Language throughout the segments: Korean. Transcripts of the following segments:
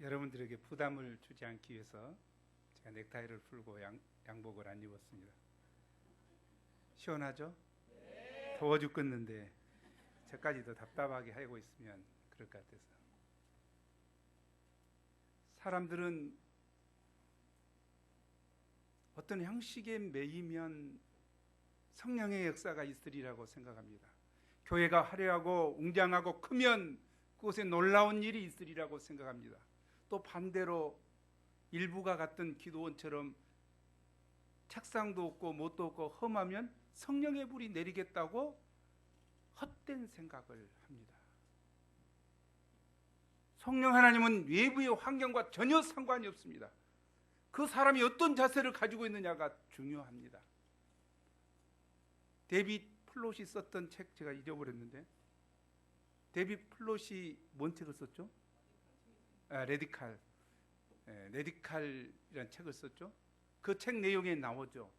여러분들에게 부담을 주지 않기 위해서 제가 넥타이를 풀고 양복을 안 입었습니다. 시원하죠? 더워 죽겠는데 저까지도 답답하게 하고 있으면 그럴 것 같아서. 사람들은 어떤 형식에 매이면 성령의 역사가 있으리라고 생각합니다. 교회가 화려하고 웅장하고 크면 그곳에 놀라운 일이 있으리라고 생각합니다. 또 반대로 일부가 같은 기도원처럼 책상도 없고 뭣도 없고 험하면 성령의 불이 내리겠다고 헛된 생각을 합니다. 성령 하나님은 외부의 환경과 전혀 상관이 없습니다. 그 사람이 어떤 자세를 가지고 있느냐가 중요합니다. 데이빗 플롯이 썼던 책 제가 잊어버렸는데, 데이빗 플롯이 뭔 책을 썼죠? 레디칼. 레디칼이라는 책을 썼죠. 그 책 내용에 나오죠.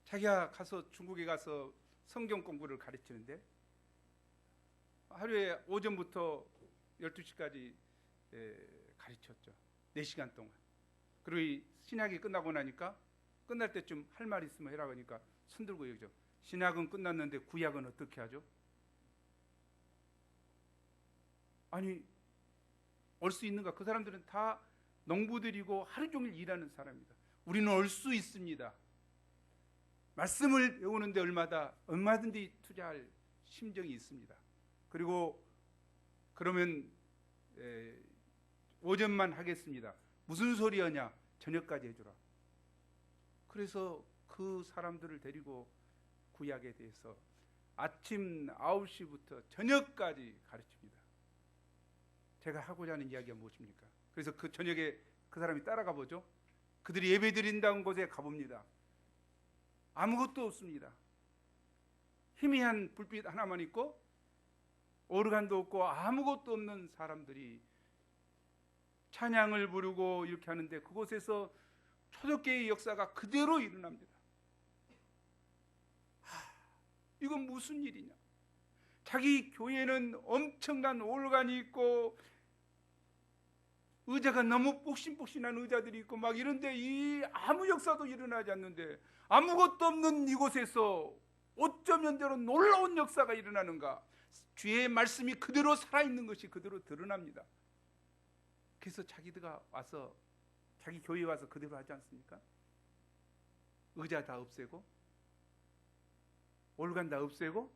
자기가 가서 중국에 가서 성경 공부를 가르치는데 하루에 오전부터 12시까지 가르쳤죠. 4시간 동안. 그리고 이 신학이 끝나고 나니까 끝날 때쯤 할 말 있으면 해라 하니까 손 들고 얘기죠. 신학은 끝났는데 구약은 어떻게 하죠? 아니, 올 수 있는가? 그 사람들은 다 농부들이고 하루 종일 일하는 사람입니다. 우리는 올 수 있습니다. 말씀을 배우는데 얼마든지 투자할 심정이 있습니다. 그리고 그러면 오전만 하겠습니다. 무슨 소리하냐? 저녁까지 해주라. 그래서 그 사람들을 데리고 구약에 대해서 아침 9시부터 저녁까지 가르칩니다. 제가 하고자 하는 이야기가 무엇입니까? 그래서 그 저녁에 그 사람이 따라가 보죠. 그들이 예배 드린다는 곳에 가봅니다. 아무것도 없습니다. 희미한 불빛 하나만 있고 오르간도 없고 아무것도 없는 사람들이 찬양을 부르고 이렇게 하는데 그곳에서 초대교회의 역사가 그대로 일어납니다. 이건 무슨 일이냐? 자기 교회는 엄청난 오르간이 있고 의자가 너무 폭신폭신한 의자들이 있고 막 이런데 이 아무 역사도 일어나지 않는데 아무것도 없는 이곳에서 어쩜 연대로 놀라운 역사가 일어나는가? 주의 말씀이 그대로 살아있는 것이 그대로 드러납니다. 그래서 자기들가 와서 자기 교회에 와서 그대로 하지 않습니까? 의자 다 없애고 올간 다 없애고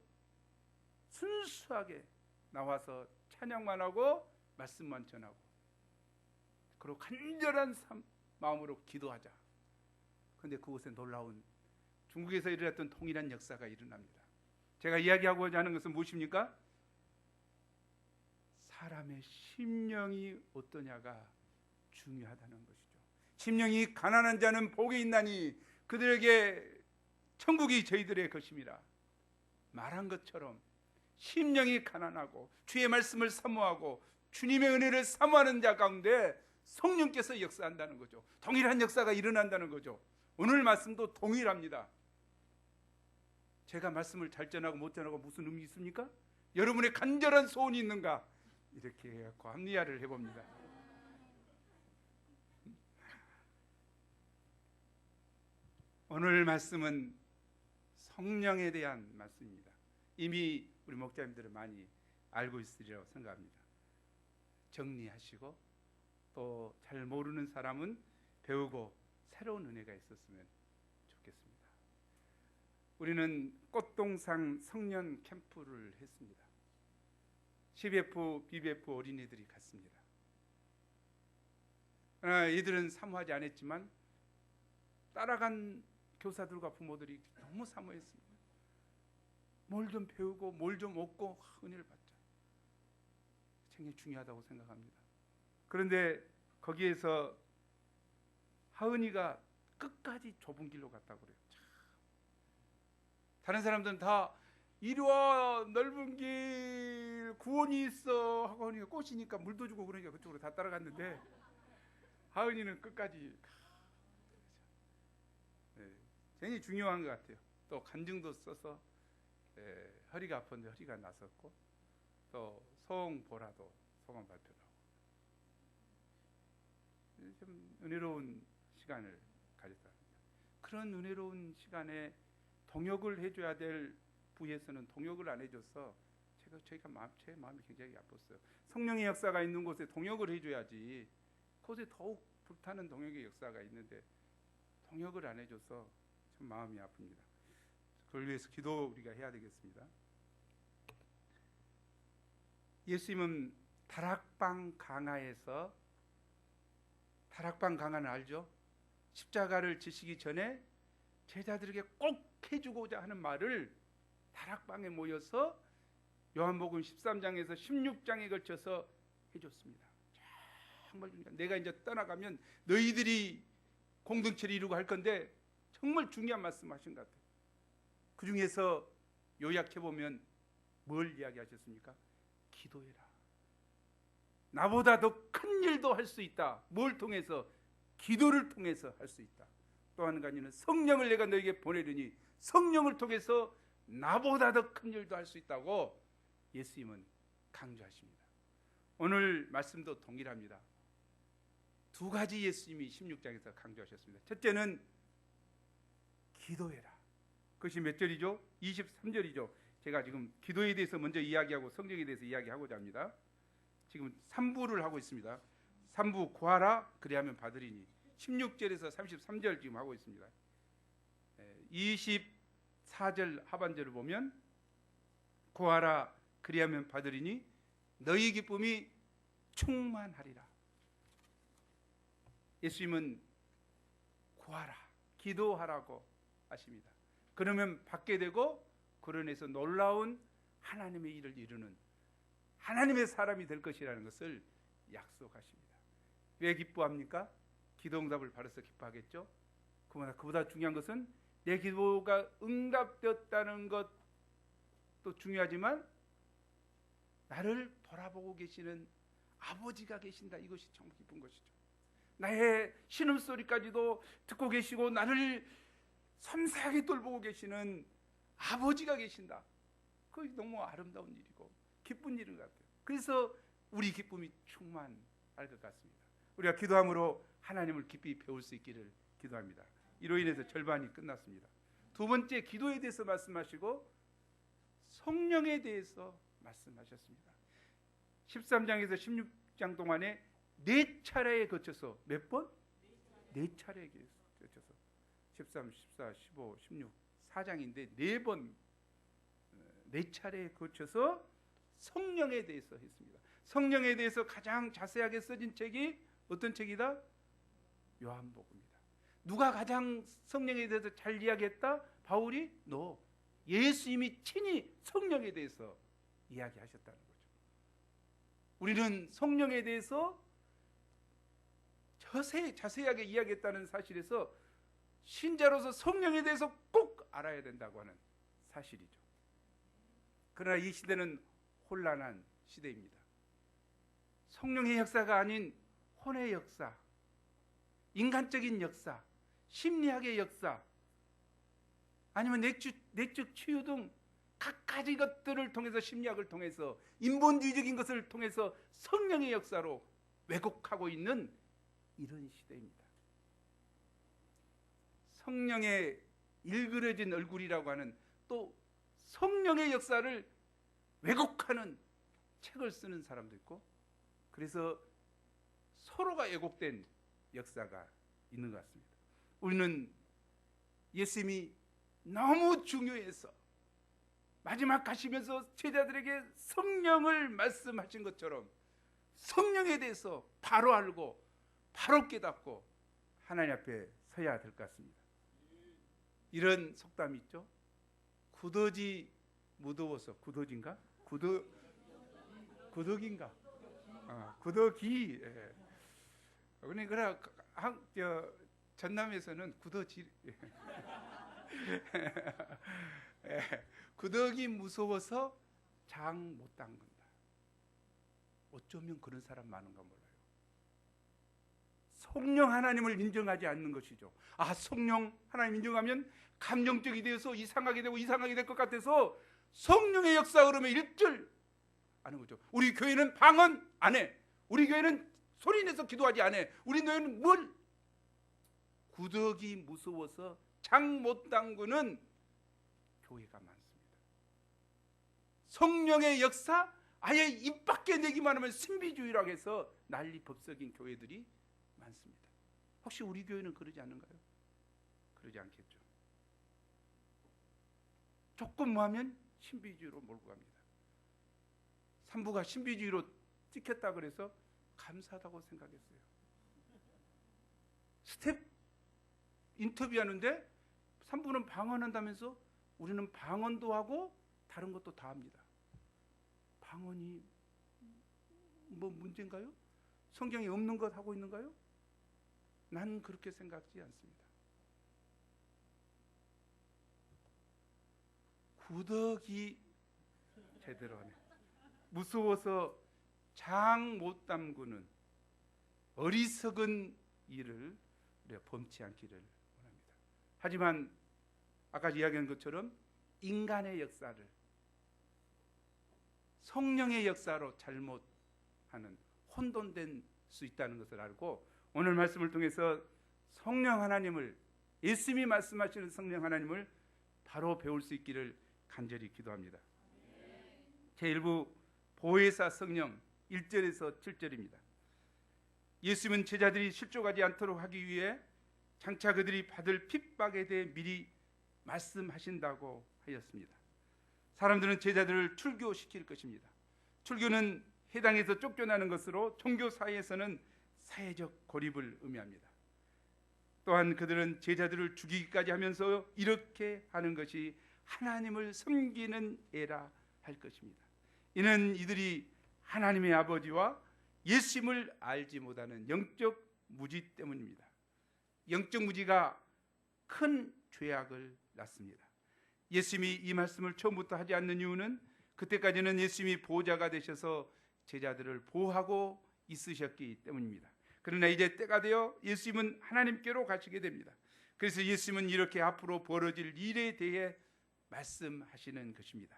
순수하게 나와서 찬양만 하고 말씀만 전하고 그리고 간절한 마음으로 기도하자. 그런데 그곳에 놀라운 중국에서 일어났던 통일한 역사가 일어납니다. 제가 이야기하고자 하는 것은 무엇입니까? 사람의 심령이 어떠냐가 중요하다는 것이죠. 심령이 가난한 자는 복이 있나니 그들에게 천국이 저희들의 것입니다. 말한 것처럼 심령이 가난하고 주의 말씀을 사모하고 주님의 은혜를 사모하는 자 가운데 성령께서 역사한다는 거죠. 동일한 역사가 일어난다는 거죠. 오늘 말씀도 동일합니다. 제가 말씀을 잘 전하고 못 전하고 무슨 의미 있습니까? 여러분의 간절한 소원이 있는가? 이렇게 해갖고 합리화를 해봅니다. 오늘 말씀은 성령에 대한 말씀입니다. 이미 우리 목자님들은 많이 알고 있으리라고 생각합니다. 정리하시고 또 잘 모르는 사람은 배우고 새로운 은혜가 있었으면 좋겠습니다. 우리는 꽃동산 성년 캠프를 했습니다. CBF, BBF 어린이들이 갔습니다. 이들은 사모하지 않았지만 따라간 교사들과 부모들이 너무 사모했습니다. 뭘 좀 배우고 뭘 좀 얻고 은혜를 받자. 굉장히 중요하다고 생각합니다. 그런데 거기에서 하은이가 끝까지 좁은 길로 갔다고 그래요. 참. 다른 사람들은 다 이리 와 넓은 길 구원이 있어 하고 하니까 꽃이니까 물도 주고 그러니까 그쪽으로 다 따라갔는데 하은이는 끝까지 굉장히 중요한 것 같아요. 또 간증도 써서 허리가 아픈데 허리가 났었고 또 소홍 보라도 소감 발표를 하고 좀 은혜로운 시간을 가졌다. 그런 은혜로운 시간에 동역을 해줘야 될 부에서는 동역을 안 해줘서 제 마음이 굉장히 아팠어요. 성령의 역사가 있는 곳에 동역을 해줘야지. 그곳에 더욱 불타는 동역의 역사가 있는데 동역을 안 해줘서 참 마음이 아픕니다. 그걸 위해서 기도 우리가 해야 되겠습니다. 예수님은 다락방 강화에서, 다락방 강화는 알죠? 십자가를 지시기 전에 제자들에게 꼭 해주고자 하는 말을 다락방에 모여서 요한복음 13장에서 16장에 걸쳐서 해줬습니다. 정말 중요한, 내가 이제 떠나가면 너희들이 공동체를 이루고 할 건데 정말 중요한 말씀하신 것 같아요. 그 중에서 요약해보면 뭘 이야기하셨습니까? 기도해라. 나보다 더 큰 일도 할 수 있다. 뭘 통해서? 기도를 통해서 할 수 있다. 또 한 가지는 성령을 내가 너에게 보내려니 성령을 통해서 나보다 더 큰 일도 할 수 있다고 예수님은 강조하십니다. 오늘 말씀도 동일합니다. 두 가지 예수님이 16장에서 강조하셨습니다. 첫째는 기도해라. 그것이 몇 절이죠? 23절이죠. 제가 지금 기도에 대해서 먼저 이야기하고 성령에 대해서 이야기하고자 합니다. 지금 3부를 하고 있습니다. 3부 구하라 그리하면 받으리니 16절에서 33절 지금 하고 있습니다. 24절 하반절을 보면 구하라 그리하면 받으리니 너희 기쁨이 충만하리라. 예수님은 구하라, 기도하라고 하십니다. 그러면 받게 되고 그런에서 놀라운 하나님의 일을 이루는 하나님의 사람이 될 것이라는 것을 약속하십니다. 왜 기뻐합니까? 기도 응답을 받아서 기뻐하겠죠. 그보다 중요한 것은 내 기도가 응답되었다는 것도 중요하지만 나를 돌아보고 계시는 아버지가 계신다. 이것이 정말 기쁜 것이죠. 나의 신음소리까지도 듣고 계시고 나를 섬세하게 돌보고 계시는 아버지가 계신다. 그것이 너무 아름다운 일이고 기쁜 일인 것 같아요. 그래서 우리 기쁨이 충만할 것 같습니다. 우리가 기도함으로 하나님을 깊이 배울 수 있기를 기도합니다. 이로 인해서 절반이 끝났습니다. 두 번째, 기도에 대해서 말씀하시고 성령에 대해서 말씀하셨습니다. 13장에서 16장 동안에 4차례에 거쳐서 몇 번? 4차례에 거쳐서 13, 14, 15, 16 4장인데 4번 4차례에 거쳐서 성령에 대해서 했습니다. 성령에 대해서 가장 자세하게 써진 책이 어떤 책이다? 요한복음이다. 누가 가장 성령에 대해서 잘 이야기했다? 바울이? 예수님이 친히 성령에 대해서 이야기하셨다는 거죠. 우리는 성령에 대해서 자세하게 이야기했다는 사실에서 신자로서 성령에 대해서 꼭 알아야 된다고 하는 사실이죠. 그러나 이 시대는 혼란한 시대입니다. 성령의 역사가 아닌 혼의 역사, 인간적인 역사, 심리학의 역사, 아니면 내적 치유 등 각가지 것들을 통해서, 심리학을 통해서, 인본주의적인 것을 통해서 성령의 역사로 왜곡하고 있는 이런 시대입니다. 성령의 일그러진 얼굴이라고 하는, 또 성령의 역사를 왜곡하는 책을 쓰는 사람도 있고, 그래서 서로가 왜곡된 역사가 있는 것 같습니다. 우리는 예수님이 너무 중요해서 마지막 가시면서 제자들에게 성령을 말씀하신 것처럼 성령에 대해서 바로 알고 바로 깨닫고 하나님 앞에 서야 될 것 같습니다. 이런 속담이 있죠. 구더지 무더워서, 구더지인가? 구더기인가? 구더기. 예. 그러니까 전남에서는 구더지. 예. 구더기 무서워서 장 못 담근다. 어쩌면 그런 사람 많은가 몰라요. 성령 하나님을 인정하지 않는 것이죠. 성령 하나님 인정하면 감정적이 되어서 이상하게 되고 이상하게 될 것 같아서 성령의 역사 그러면 일절 아는 거죠. 우리 교회는 방언 안 해. 우리 교회는 소리내서 기도하지 않아. 우리 너희는 뭘? 구더기 무서워서 장 못 담그는 교회가 많습니다. 성령의 역사 아예 입 밖에 내기만 하면 신비주의라고 해서 난리 법석인 교회들이 많습니다. 혹시 우리 교회는 그러지 않는가요? 그러지 않겠죠. 조금 뭐 하면 신비주의로 몰고 갑니다. 산부가 신비주의로 찍혔다 그래서 감사하다고 생각했어요. 스텝 인터뷰하는데 산부는 방언한다면서 우리는 방언도 하고 다른 것도 다 합니다. 방언이 뭐 문제인가요? 성경에 없는 것 하고 있는가요? 난 그렇게 생각하지 않습니다. 구더기 제대로 하네. 무서워서 장 못 담그는 어리석은 일을 우리가 범치 않기를 원합니다. 하지만 아까 이야기한 것처럼 인간의 역사를 성령의 역사로 잘못하는 혼돈된 수 있다는 것을 알고 오늘 말씀을 통해서 성령 하나님을 예수님이 말씀하시는 성령 하나님을 바로 배울 수 있기를 간절히 기도합니다. 제1부 보혜사 성령 1절에서 7절입니다. 예수님은 제자들이 실족하지 않도록 하기 위해 장차 그들이 받을 핍박에 대해 미리 말씀하신다고 하였습니다. 사람들은 제자들을 출교시킬 것입니다. 출교는 해당에서 쫓겨나는 것으로 종교 사회에서는 사회적 고립을 의미합니다. 또한 그들은 제자들을 죽이기까지 하면서 이렇게 하는 것이 하나님을 섬기는 애라 할 것입니다. 이는 이들이 하나님의 아버지와 예수님을 알지 못하는 영적 무지 때문입니다. 영적 무지가 큰 죄악을 낳습니다. 예수님이 이 말씀을 처음부터 하지 않는 이유는 그때까지는 예수님이 보호자가 되셔서 제자들을 보호하고 있으셨기 때문입니다. 그러나 이제 때가 되어 예수님은 하나님께로 가시게 됩니다. 그래서 예수님은 이렇게 앞으로 벌어질 일에 대해 말씀하시는 것입니다.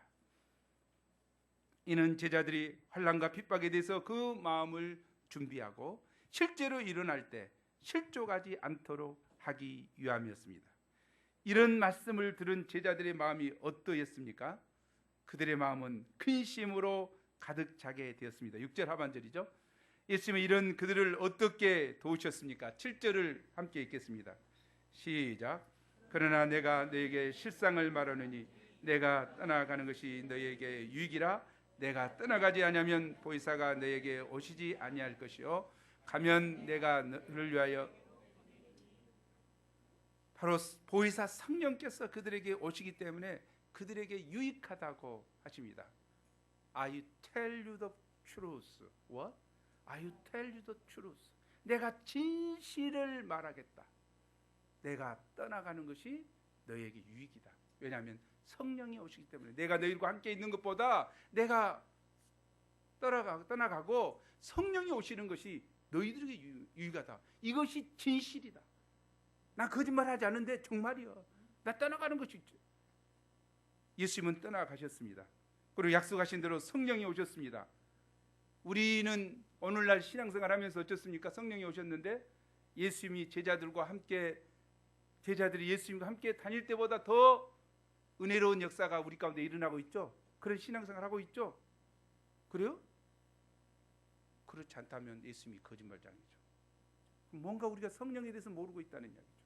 이는 제자들이 환난과 핍박에 대해서 그 마음을 준비하고 실제로 일어날 때 실족하지 않도록 하기 위함이었습니다. 이런 말씀을 들은 제자들의 마음이 어떠했습니까? 그들의 마음은 근심으로 가득 차게 되었습니다. 6절 하반절이죠. 예수님은 이런 그들을 어떻게 도우셨습니까? 7절을 함께 읽겠습니다. 시작. 그러나 내가 너에게 실상을 말하느니 내가 떠나가는 것이 너에게 유익이라. 내가 떠나가지 아니하면 보혜사가 너에게 오시지 아니할 것이요 가면 내가 너를 위하여 바로 보혜사 성령께서 그들에게 오시기 때문에 그들에게 유익하다고 하십니다. I tell you the truth. What? I tell you the truth. 내가 진실을 말하겠다. 내가 떠나가는 것이 너에게 유익이다. 왜냐하면 성령이 오시기 때문에 내가 너희들과 함께 있는 것보다 내가 떠나가고 성령이 오시는 것이 너희들에게 유익하다. 이것이 진실이다. 나 거짓말하지 않는데 정말이요. 나 떠나가는 것이 있죠. 예수님은 떠나가셨습니다. 그리고 약속하신 대로 성령이 오셨습니다. 우리는 오늘날 신앙생활하면서 어떻습니까? 성령이 오셨는데 예수님이 제자들이 예수님과 함께 다닐 때보다 더 은혜로운 역사가 우리 가운데 일어나고 있죠. 그런 신앙생활 하고 있죠. 그래요? 그렇지 않다면 예수님이 거짓말장이죠. 뭔가 우리가 성령에 대해서 모르고 있다는 이야기죠.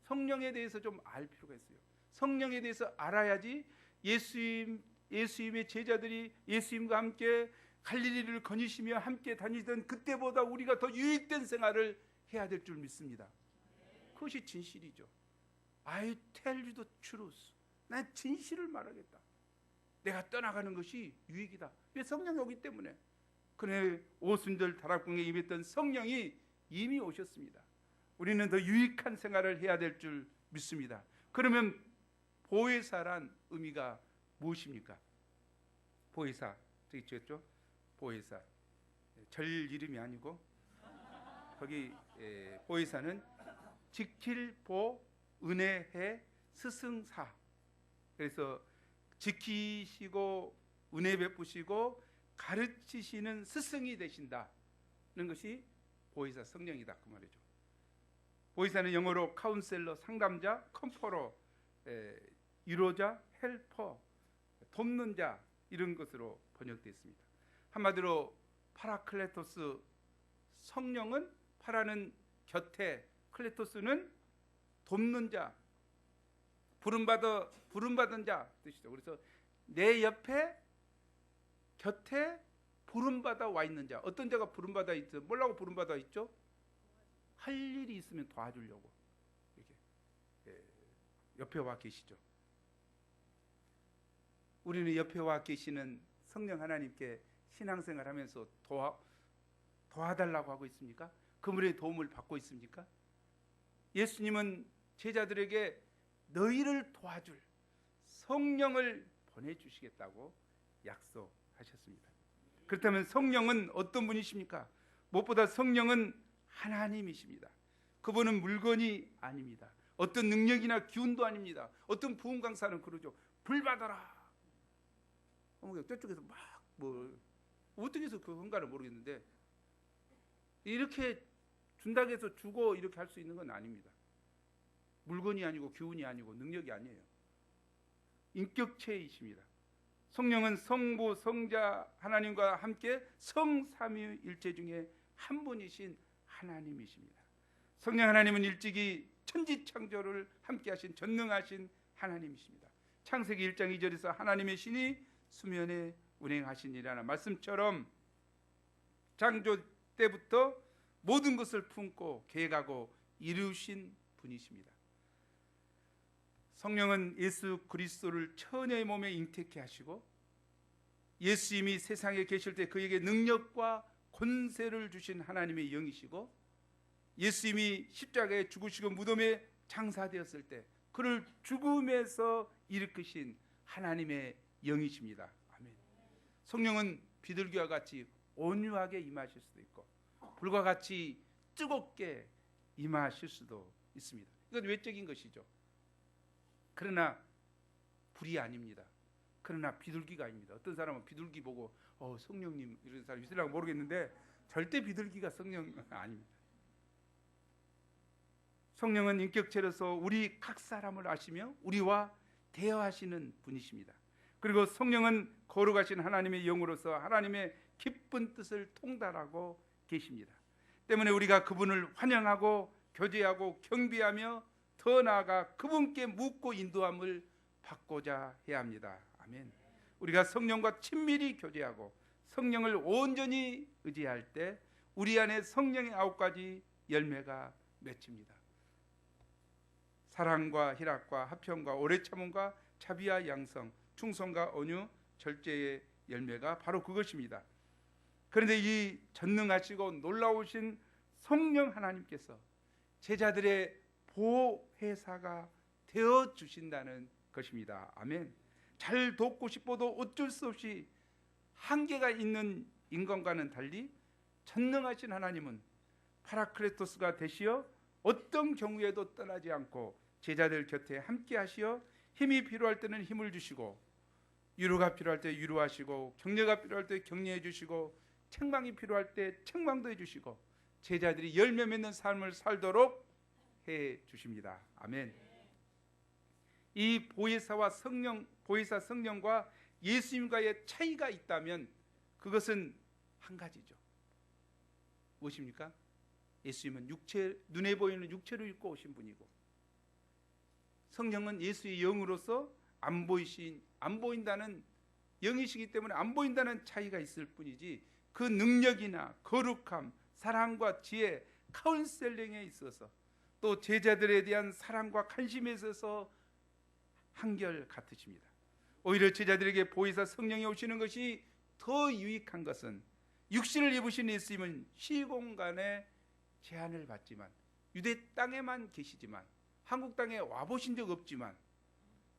성령에 대해서 좀 알 필요가 있어요. 성령에 대해서 알아야지 예수님의 제자들이 예수님과 함께 갈릴리를 거니시며 함께 다니던 그때보다 우리가 더 유익된 생활을 해야 될 줄 믿습니다. 그것이 진실이죠. I tell you the truth. 난 진실을 말하겠다. 내가 떠나가는 것이 유익이다. 왜? 성령이 오기 때문에. 그래 오순절 다락방에 임했던 성령이 이미 오셨습니다. 우리는 더 유익한 생활을 해야 될 줄 믿습니다. 그러면 보혜사란 의미가 무엇입니까? 보혜사, 저기 있죠? 보혜사. 절 이름이 아니고 거기 보혜사는 지킬 보 은혜해 스승사. 그래서 지키시고 은혜 베푸시고 가르치시는 스승이 되신다. 것이 보혜사 성령이다 그 말이죠. 보혜사는 영어로 카운셀러, 상담자, 컴포러, 위로자, 헬퍼, 돕는 자 이런 것으로 번역되어 있습니다. 한마디로 파라클레토스, 성령은 파라는 곁에, 클레토스는 돕는 자, 부름받은 자 뜻이죠. 그래서 내 옆에, 곁에 부름받아 와 있는 자. 어떤 자가 부름받아 있죠? 뭐라고 부름받아 있죠? 할 일이 있으면 도와주려고 이렇게 옆에 와 계시죠. 우리는 옆에 와 계시는 성령 하나님께 신앙생활하면서 도와달라고 하고 있습니까? 그분의 도움을 받고 있습니까? 예수님은 제자들에게 너희를 도와줄 성령을 보내주시겠다고 약속하셨습니다. 그렇다면 성령은 어떤 분이십니까? 무엇보다 성령은 하나님이십니다. 그분은 물건이 아닙니다. 어떤 능력이나 기운도 아닙니다. 어떤 부흥 강사는 그러죠. 불 받아라. 저쪽에서 어떻게 해서 그건가를 모르겠는데 이렇게 준다고 해서 주고 이렇게 할 수 있는 건 아닙니다. 물건이 아니고 기운이 아니고 능력이 아니에요. 인격체이십니다. 성령은 성부, 성자 하나님과 함께 성삼위일체 중에 한 분이신 하나님이십니다. 성령 하나님은 일찍이 천지창조를 함께 하신 전능하신 하나님이십니다. 창세기 1장 2절에서 하나님의 신이 수면에 운행하시니라는 말씀처럼 창조 때부터 모든 것을 품고 계획하고 이루신 분이십니다. 성령은 예수 그리스도를 처녀의 몸에 잉태케 하시고 예수님이 세상에 계실 때 그에게 능력과 권세를 주신 하나님의 영이시고 예수님이 십자가에 죽으시고 무덤에 장사되었을 때 그를 죽음에서 일으키신 하나님의 영이십니다. 아멘. 성령은 비둘기와 같이 온유하게 임하실 수도 있고 불과 같이 뜨겁게 임하실 수도 있습니다. 이건 외적인 것이죠. 그러나 불이 아닙니다. 그러나 비둘기가 아닙니다. 어떤 사람은 비둘기 보고 성령님 이런 사람 있으려고 모르겠는데 절대 비둘기가 성령 아닙니다. 성령은 인격체로서 우리 각 사람을 아시며 우리와 대화하시는 분이십니다. 그리고 성령은 거룩하신 하나님의 영으로서 하나님의 기쁜 뜻을 통달하고 계십니다. 때문에 우리가 그분을 환영하고 교제하고 경배하며 더 나아가 그분께 묻고 인도함을 받고자 해야 합니다. 아멘. 우리가 성령과 친밀히 교제하고 성령을 온전히 의지할 때 우리 안에 성령의 9가지 열매가 맺힙니다. 사랑과 희락과 화평과 오래 참음과 자비와 양성, 충성과 온유, 절제의 열매가 바로 그것입니다. 그런데 이 전능하시고 놀라우신 성령 하나님께서 제자들의 보혜사가 되어 주신다는 것입니다. 아멘. 잘 돕고 싶어도 어쩔 수 없이 한계가 있는 인간과는 달리 전능하신 하나님은 파라클레토스가 되시어 어떤 경우에도 떠나지 않고 제자들 곁에 함께 하시어 힘이 필요할 때는 힘을 주시고 위로가 필요할 때 위로하시고 격려가 필요할 때 격려해 주시고 책망이 필요할 때 책망도 해 주시고 제자들이 열매 맺는 삶을 살도록 해 주십니다. 아멘. 이 보혜사 성령과 예수님과의 차이가 있다면 그것은 한 가지죠. 무엇입니까? 예수님은 눈에 보이는 육체로 입고 오신 분이고 성령은 예수의 영으로서 안 보인다는 영이시기 때문에 안 보인다는 차이가 있을 뿐이지 그 능력이나 거룩함, 사랑과 지혜, 카운셀링에 있어서 또 제자들에 대한 사랑과 관심에 있어서 한결 같으십니다. 오히려 제자들에게 보혜사 성령이 오시는 것이 더 유익한 것은 육신을 입으신 예수님은 시공간에 제한을 받지만 유대 땅에만 계시지만 한국 땅에 와보신 적 없지만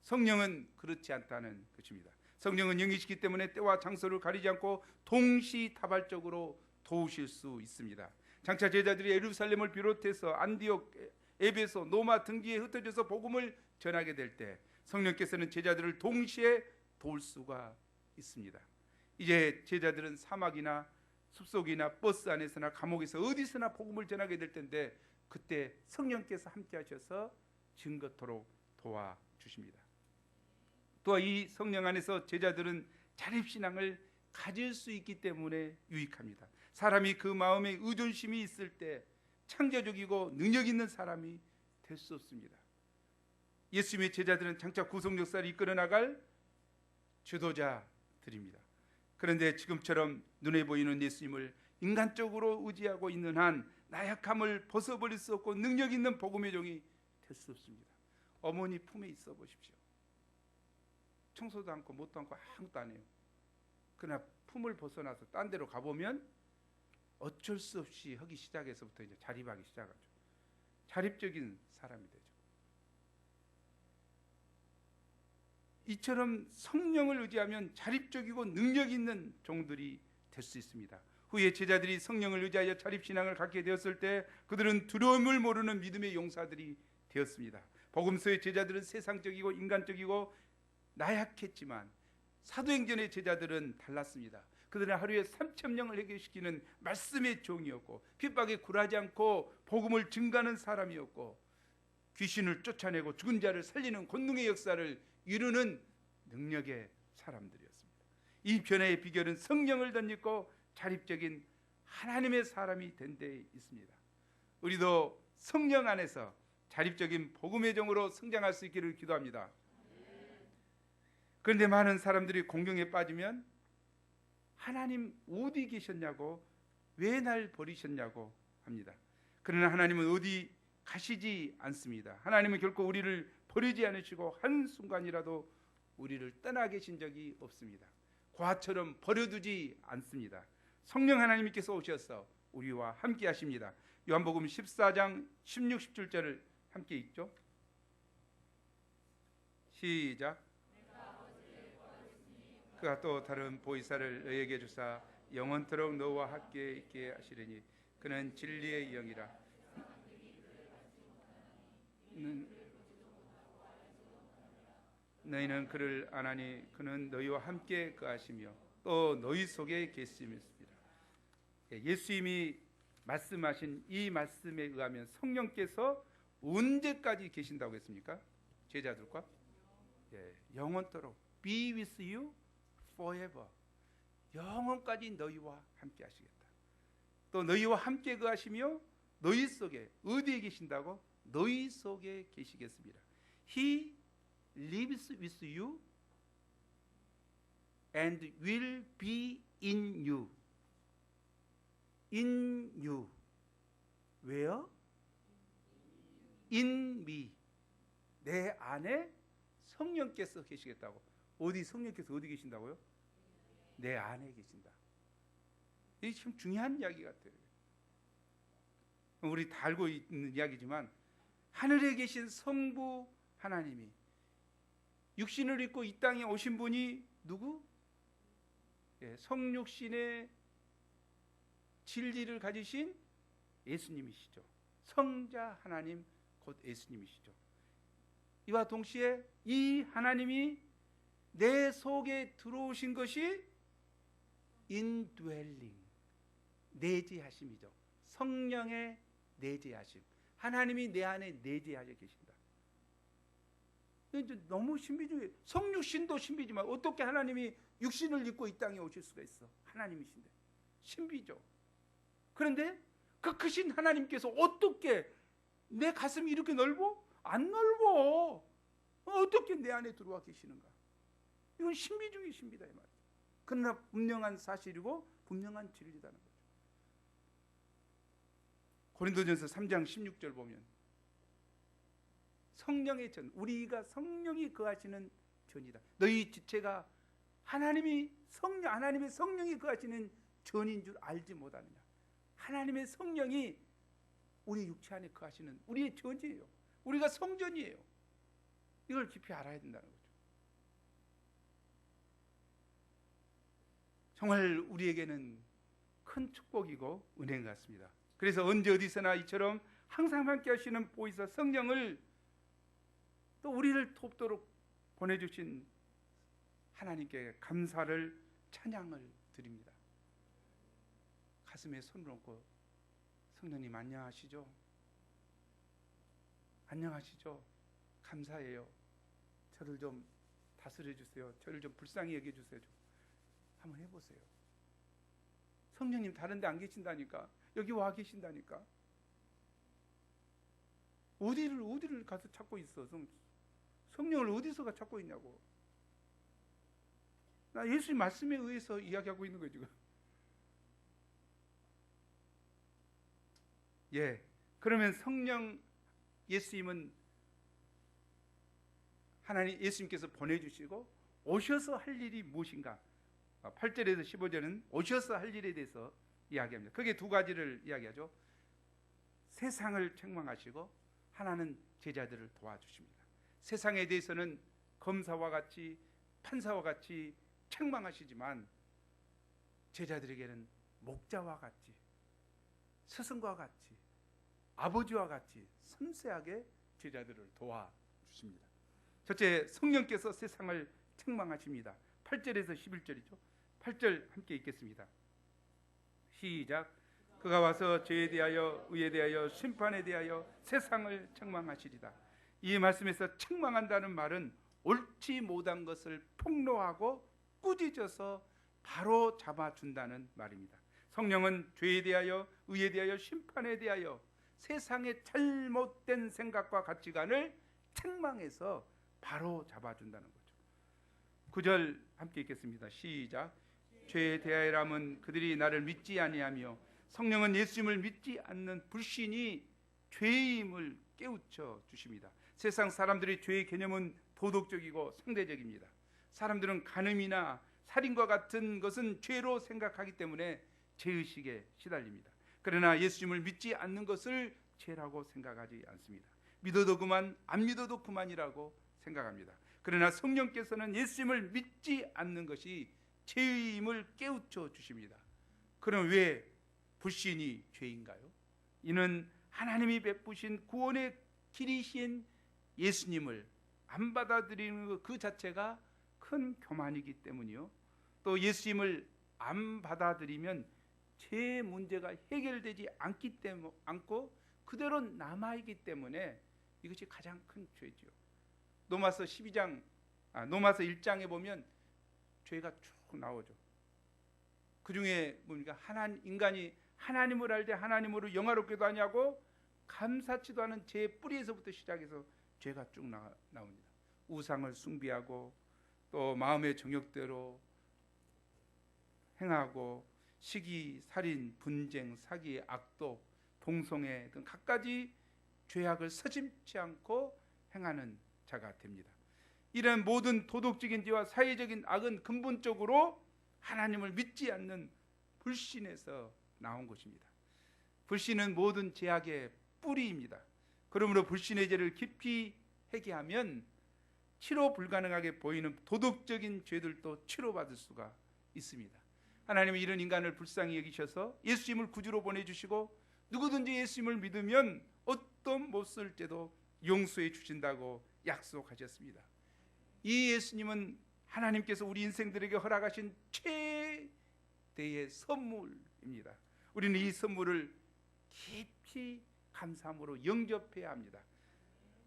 성령은 그렇지 않다는 것입니다. 성령은 영이시기 때문에 때와 장소를 가리지 않고 동시다발적으로 도우실 수 있습니다. 장차 제자들이 예루살렘을 비롯해서 안디옥, 에베소, 노마 등지에 흩어져서 복음을 전하게 될 때 성령께서는 제자들을 동시에 도울 수가 있습니다. 이제 제자들은 사막이나 숲속이나 버스 안에서나 감옥에서 어디서나 복음을 전하게 될 텐데, 그때 성령께서 함께 하셔서 증거토록 도와주십니다. 또 이 성령 안에서 제자들은 자립신앙을 가질 수 있기 때문에 유익합니다. 사람이 그 마음에 의존심이 있을 때 창조적이고 능력 있는 사람이 될 수 없습니다. 예수님의 제자들은 장차 구속 역사를 이끌어 나갈 지도자들입니다. 그런데 지금처럼 눈에 보이는 예수님을 인간적으로 의지하고 있는 한 나약함을 벗어버릴 수 없고 능력 있는 복음의 종이 될 수 없습니다. 어머니 품에 있어 보십시오. 청소도 않고 못도 않고 아무것도 안 해요. 그러나 품을 벗어나서 딴 데로 가보면 어쩔 수 없이 하기 시작해서부터 이제 자립하기 시작하죠. 자립적인 사람이 되죠. 이처럼 성령을 의지하면 자립적이고 능력 있는 종들이 될 수 있습니다. 후에 제자들이 성령을 의지하여 자립신앙을 갖게 되었을 때 그들은 두려움을 모르는 믿음의 용사들이 되었습니다. 복음서의 제자들은 세상적이고 인간적이고 나약했지만 사도행전의 제자들은 달랐습니다. 그들은 하루에 3,000명을 해결시키는 말씀의 종이었고 핍박에 굴하지 않고 복음을 증가하는 사람이었고 귀신을 쫓아내고 죽은 자를 살리는 권능의 역사를 이루는 능력의 사람들이었습니다. 이 변화의 비결은 성령을 덧입고 자립적인 하나님의 사람이 된 데 있습니다. 우리도 성령 안에서 자립적인 복음의 종으로 성장할 수 있기를 기도합니다. 그런데 많은 사람들이 공경에 빠지면 하나님 어디 계셨냐고, 왜 날 버리셨냐고 합니다. 그러나 하나님은 어디 가시지 않습니다. 하나님은 결코 우리를 버리지 않으시고 한순간이라도 우리를 떠나 계신 적이 없습니다. 과처럼 버려두지 않습니다. 성령 하나님께서 오셔서 우리와 함께 하십니다. 요한복음 14장 16, 17절을 함께 읽죠. 시작. 그가 또 다른 보이사를 너에게 주사 영원토록 너와 함께 있게 하시리니 그는 진리의 영이라. 너희는 그를 아나니 그는 너희와 함께 거하시며 또 너희 속에 계심이었습니다. 예수님이 말씀하신 이 말씀에 의하면 성령께서 언제까지 계신다고 했습니까? 제자들과 영원토록 be with you forever. 영원까지 너희와 함께 하시겠다. 또 너희와 함께 거하시며 너희 속에 어디에 계신다고? 너희 속에 계시겠습니다. He lives with you and will be in you. In you. 왜요? In me. 내 안에 성령께서 계시겠다고. 어디 성령께서 어디 계신다고요? 내 안에 계신다. 이게 참 중요한 이야기 같아요. 우리 다 알고 있는 이야기지만 하늘에 계신 성부 하나님이 육신을 입고 이 땅에 오신 분이 누구? 성육신의 진리를 가지신 예수님이시죠. 성자 하나님 곧 예수님이시죠. 이와 동시에 이 하나님이 내 속에 들어오신 것이 indwelling, 내재하심이죠. 성령의 내재하심. 하나님이 내 안에 내재하여 계신다. 이제 너무 신비주의. 성육신도 신비지만 어떻게 하나님이 육신을 입고 이 땅에 오실 수가 있어? 하나님이신데. 신비죠. 그런데 그 크신 하나님께서 어떻게 내 가슴이 이렇게 넓어? 안 넓어. 어떻게 내 안에 들어와 계시는가? 이건 신비 중의 신비다 이 말이에요. 그러나 분명한 사실이고 분명한 진리다는 거죠. 고린도전서 3장 16절 보면 성령의 전, 우리가 성령이 거하시는 전이다. 너희 지체가 하나님의 성령이 거하시는 전인 줄 알지 못하느냐. 하나님의 성령이 우리 육체 안에 거하시는 우리의 전이에요. 우리가 성전이에요. 이걸 깊이 알아야 된다는 거죠. 정말 우리에게는 큰 축복이고 은행 같습니다. 그래서 언제 어디서나 이처럼 항상 함께 하시는 보이사 성령을 또 우리를 돕도록 보내주신 하나님께 감사를 찬양을 드립니다. 가슴에 손을 얹고 성령님 안녕하시죠? 안녕하시죠? 감사해요. 저를 좀 다스려 주세요. 저를 좀 불쌍히 여겨 주세요. 좀 한번 해보세요. 성령님 다른 데 안 계신다니까. 여기 와 계신다니까. 어디를 가서 찾고 있어? 성령을 어디서 찾고 있냐고. 나 예수님 말씀에 의해서 이야기하고 있는 거예요 지금. 예. 그러면 성령 예수님은 하나님 예수님께서 보내주시고 오셔서 할 일이 무엇인가? 8절에서 15절은 오셔서 할 일에 대해서 이야기합니다. 그게 두 가지를 이야기하죠. 세상을 책망하시고 하나는 제자들을 도와주십니다. 세상에 대해서는 검사와 같이 판사와 같이 책망하시지만 제자들에게는 목자와 같이 스승과 같이 아버지와 같이 섬세하게 제자들을 도와주십니다. 첫째, 성령께서 세상을 책망하십니다. 8절에서 11절이죠. 8절 함께 읽겠습니다. 시작. 그가 와서 죄에 대하여 의에 대하여 심판에 대하여 세상을 책망하시리다. 이 말씀에서 책망한다는 말은 옳지 못한 것을 폭로하고 꾸짖어서 바로 잡아준다는 말입니다. 성령은 죄에 대하여 의에 대하여 심판에 대하여 세상의 잘못된 생각과 가치관을 책망해서 바로 잡아준다는 거죠. 9절 함께 읽겠습니다. 시작. 죄에 대하여라면 그들이 나를 믿지 아니하며 성령은 예수님을 믿지 않는 불신이 죄임을 깨우쳐 주십니다. 세상 사람들의 죄의 개념은 도덕적이고 상대적입니다. 사람들은 간음이나 살인과 같은 것은 죄로 생각하기 때문에 죄의식에 시달립니다. 그러나 예수님을 믿지 않는 것을 죄라고 생각하지 않습니다. 믿어도 그만, 안 믿어도 그만이라고 생각합니다. 그러나 성령께서는 예수님을 믿지 않는 것이 죄임을 깨우쳐 주십니다. 그럼 왜 불신이 죄인가요? 이는 하나님이 베푸신 구원의 길이신 예수님을 안 받아들이는 그 자체가 큰 교만이기 때문이요. 또 예수님을 안 받아들이면 죄 문제가 해결되지 않고 그대로 남아있기 때문에 이것이 가장 큰 죄죠. 로마서 1장에 보면 죄가 쭉 나오죠. 그 중에 뭡니까? 인간이 하나님을 알 때 하나님으로 영화롭게도 하냐고 감사치도 않은 죄의 뿌리에서부터 시작해서 죄가 쭉 나옵니다. 우상을 숭배하고 또 마음의 정욕대로 행하고 시기, 살인, 분쟁, 사기, 악독, 동성애 등 갖가지 죄악을 서슴지 않고 행하는 자가 됩니다. 이런 모든 도덕적인 죄와 사회적인 악은 근본적으로 하나님을 믿지 않는 불신에서 나온 것입니다. 불신은 모든 죄악의 뿌리입니다. 그러므로 불신의 죄를 깊이 회개하면 치료 불가능하게 보이는 도덕적인 죄들도 치료받을 수가 있습니다. 하나님은 이런 인간을 불쌍히 여기셔서 예수님을 구주로 보내주시고 누구든지 예수님을 믿으면 어떤 못쓸 죄도 용서해 주신다고 약속하셨습니다. 이 예수님은 하나님께서 우리 인생들에게 허락하신 최대의 선물입니다. 우리는 이 선물을 깊이 감사함으로 영접해야 합니다.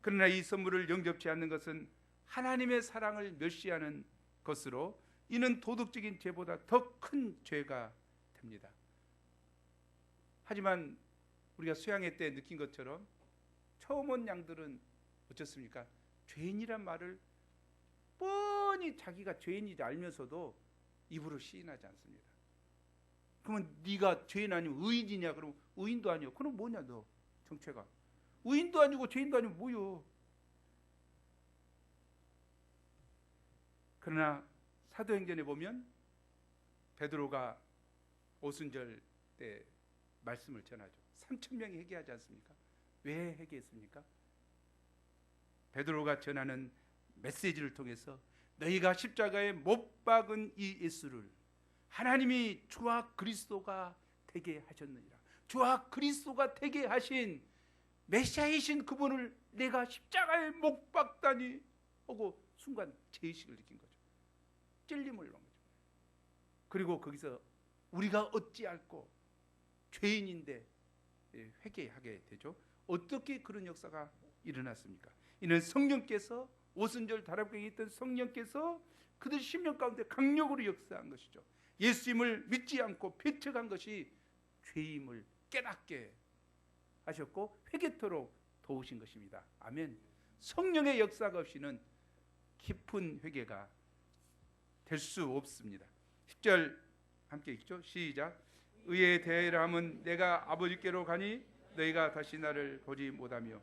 그러나 이 선물을 영접치 않는 것은 하나님의 사랑을 멸시하는 것으로 이는 도덕적인 죄보다 더 큰 죄가 됩니다. 하지만 우리가 수양회 때 느낀 것처럼 처음 온 양들은 어떻습니까? 죄인이란 말을 뻔히 자기가 죄인이지 알면서도 입으로 시인하지 않습니다. 그러면 네가 죄인 아니면 의인이냐? 그러면 의인도 아니요. 그럼 뭐냐 너 정체가? 의인도 아니고 죄인도 아니고 뭐요? 그러나 사도행전에 보면 베드로가 오순절 때 말씀을 전하죠. 3,000명이 회개하지 않습니까? 왜 회개했습니까? 베드로가 전하는 메시지를 통해서 너희가 십자가에 못 박은 이 예수를 하나님이 주와 그리스도가 되게 하셨느니라. 주와 그리스도가 되게 하신 메시아이신 그분을 내가 십자가에 못 박다니 하고 순간 죄의식을 느낀 거죠. 찔림을 넣은 거죠. 그리고 거기서 우리가 어찌할꼬 죄인인데 회개하게 되죠. 어떻게 그런 역사가 일어났습니까? 이는 성령께서, 오순절 다락방에 있던 성령께서 그들 심령 가운데 강력으로 역사한 것이죠. 예수님을 믿지 않고 배척한 것이 죄임을 깨닫게 하셨고 회개토록 도우신 것입니다. 아멘. 성령의 역사가 없이는 깊은 회개가 될 수 없습니다. 10절 함께 읽죠. 시작. 의에 대하여라 함은 내가 아버지께로 가니 너희가 다시 나를 보지 못하며.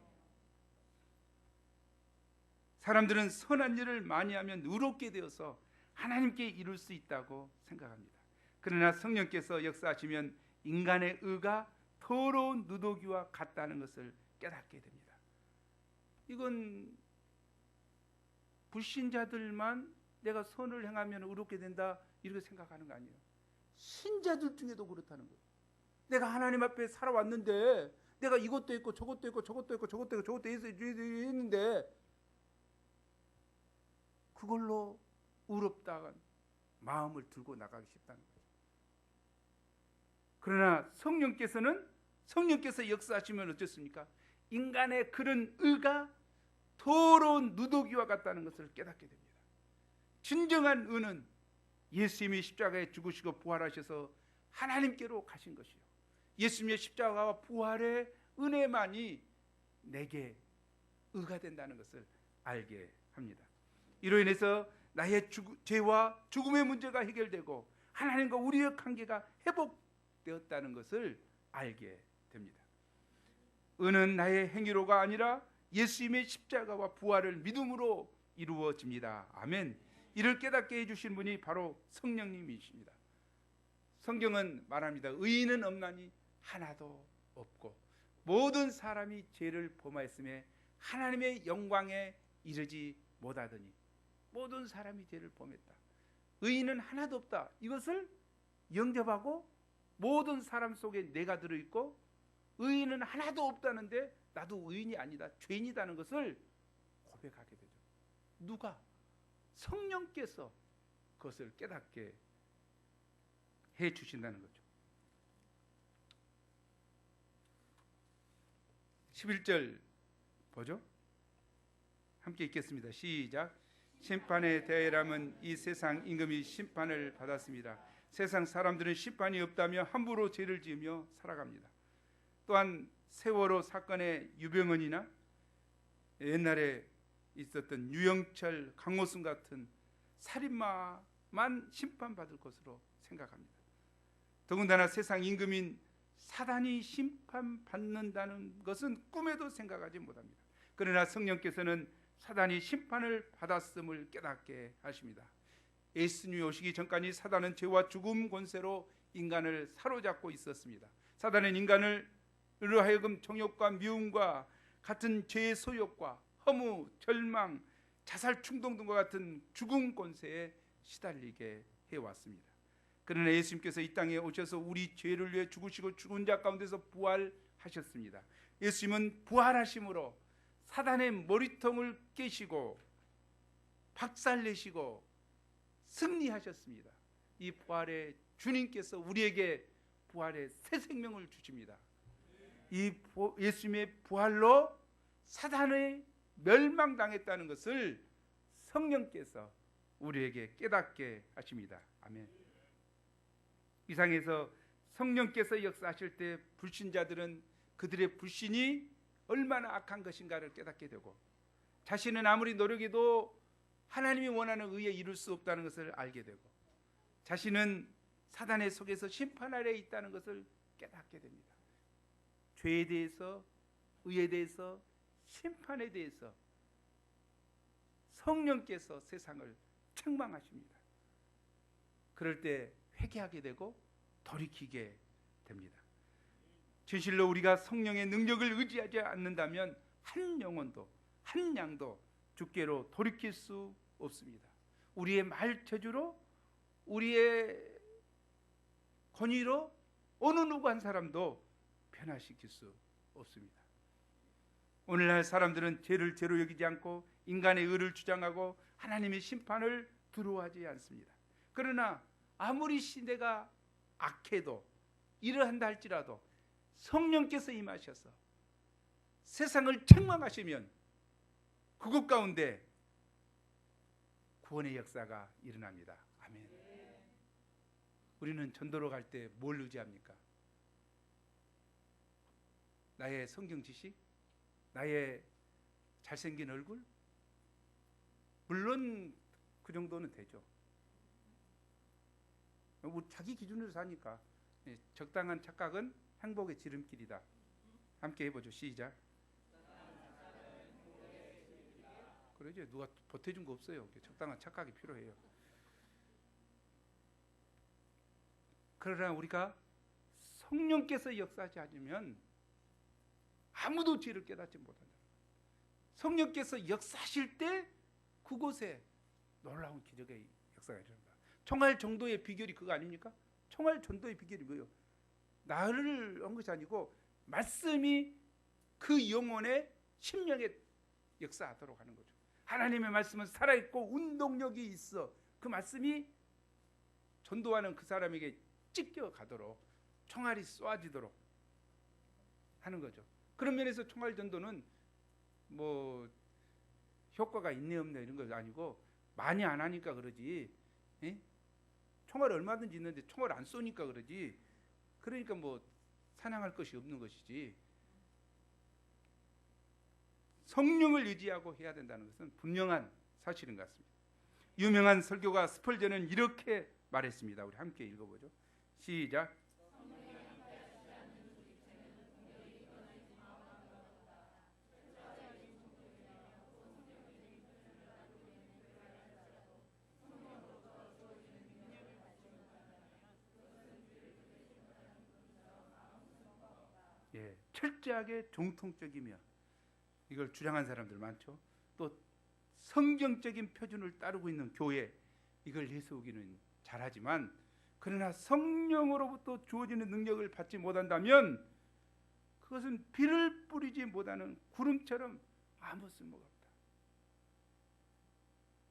사람들은 선한 일을 많이 하면 의롭게 되어서 하나님께 이룰 수 있다고 생각합니다. 그러나 성령께서 역사하시면 인간의 의가 더러운 누더기와 같다는 것을 깨닫게 됩니다. 이건 불신자들만 내가 선을 행하면 의롭게 된다 이렇게 생각하는 거 아니에요. 신자들 중에도 그렇다는 거예요. 내가 하나님 앞에 살아왔는데 내가 이것도 있고 저것도 있고 저것도 있고 저것도 있고 저것도 있는데 그걸로 의롭다는 마음을 들고 나가기 쉽다는 거예요. 그러나 성령께서 역사하시면 어떻습니까? 인간의 그런 의가 더러운 누더기와 같다는 것을 깨닫게 됩니다. 진정한 의는 예수님이 십자가에 죽으시고 부활하셔서 하나님께로 가신 것이요, 예수님의 십자가와 부활의 은혜만이 내게 의가 된다는 것을 알게 합니다. 이로 인해서 나의 죄와 죽음의 문제가 해결되고 하나님과 우리의 관계가 회복되었다는 것을 알게 됩니다. 의는 나의 행위로가 아니라 예수님의 십자가와 부활을 믿음으로 이루어집니다. 아멘. 이를 깨닫게 해주신 분이 바로 성령님이십니다. 성경은 말합니다. 의인은 없나니 하나도 없고 모든 사람이 죄를 범하였음에 하나님의 영광에 이르지 못하더니. 모든 사람이 죄를 범했다. 의인은 하나도 없다. 이것을 영접하고 모든 사람 속에 내가 들어있고 의인은 하나도 없다는데 나도 의인이 아니다, 죄인이라는 것을 고백하게 되죠. 누가? 성령께서 그것을 깨닫게 해 주신다는 거죠. 11절 보죠. 함께 읽겠습니다. 시작. 심판에 대하여라면 이 세상 임금이 심판을 받았습니다. 세상 사람들은 심판이 없다며 함부로 죄를 지으며 살아갑니다. 또한 세월호 사건의 유병헌이나 옛날에 있었던 유영철, 강호순 같은 살인마만 심판받을 것으로 생각합니다. 더군다나 세상 임금인 사단이 심판받는다는 것은 꿈에도 생각하지 못합니다. 그러나 성령께서는 사단이 심판을 받았음을 깨닫게 하십니다. 예수님이 오시기 전까지 사단은 죄와 죽음 권세로 인간을 사로잡고 있었습니다. 사단은 인간을 하여금 정욕과 미움과 같은 죄의 소욕과 허무, 절망, 자살 충동 등과 같은 죽음 권세에 시달리게 해왔습니다. 그러나 예수님께서 이 땅에 오셔서 우리 죄를 위해 죽으시고 죽은 자 가운데서 부활하셨습니다. 예수님은 부활하심으로 사단의 머리통을 깨시고 박살내시고 승리하셨습니다. 이 부활의 주님께서 우리에게 부활의 새 생명을 주십니다. 이 예수님의 부활로 사단의 멸망당했다는 것을 성령께서 우리에게 깨닫게 하십니다. 아멘. 이상에서 성령께서 역사하실 때 불신자들은 그들의 불신이 얼마나 악한 것인가를 깨닫게 되고 자신은 아무리 노력해도 하나님이 원하는 의에 이룰 수 없다는 것을 알게 되고 자신은 사단의 속에서 심판 아래에 있다는 것을 깨닫게 됩니다. 죄에 대해서, 의에 대해서, 심판에 대해서 성령께서 세상을 책망하십니다. 그럴 때 회개하게 되고 돌이키게 됩니다. 진실로 우리가 성령의 능력을 의지하지 않는다면 한 영혼도 한 양도 주께로 돌이킬 수 없습니다. 우리의 말체주로 우리의 권위로 어느 누구 한 사람도 변화시킬 수 없습니다. 오늘날 사람들은 죄를 죄로 여기지 않고 인간의 의를 주장하고 하나님의 심판을 두려워하지 않습니다. 그러나 아무리 시대가 악해도 일을 한다 할지라도 성령께서 임하셔서 세상을 책망하시면 그것 가운데 구원의 역사가 일어납니다. 아멘. 우리는 전도로 갈 때 뭘 의지합니까? 나의 성경 지식? 나의 잘생긴 얼굴? 물론 그 정도는 되죠. 자기 기준으로 사니까. 적당한 착각은 행복의 지름길이다. 함께 해보죠. 시작. 그러죠. 누가 보태준 거 없어요. 적당한 착각이 필요해요. 그러나 우리가 성령께서 역사하지 않으면 아무도 죄를 깨닫지 못한다. 성령께서 역사하실 때 그곳에 놀라운 기적의 역사가 일어납니다. 총알 전도의 비결이 그거 아닙니까? 총알 전도의 비결이 뭐예요? 나를 한 것이 아니고 말씀이 그 영혼의 심령에 역사하도록 하는 거죠. 하나님의 말씀은 살아있고 운동력이 있어. 그 말씀이 전도하는 그 사람에게 찢겨가도록 총알이 쏘아지도록 하는 거죠. 그런 면에서 총알 전도는 뭐 효과가 있네 없네 이런 거 아니고 많이 안 하니까 그러지. 총알 얼마든지 있는데 총알 안 쏘니까 그러지. 그러니까 뭐 사냥할 것이 없는 것이지. 성령을 의지하고 해야 된다는 것은 분명한 사실인 것 같습니다. 유명한 설교가 스펄전은 이렇게 말했습니다. 우리 함께 읽어보죠. 시작. 철저하게 정통적이며 이걸 주장한 사람들 많죠. 또 성경적인 표준을 따르고 있는 교회 이걸 내세우기는 잘하지만 그러나 성령으로부터 주어지는 능력을 받지 못한다면 그것은 비를 뿌리지 못하는 구름처럼 아무 쓸모가 없다.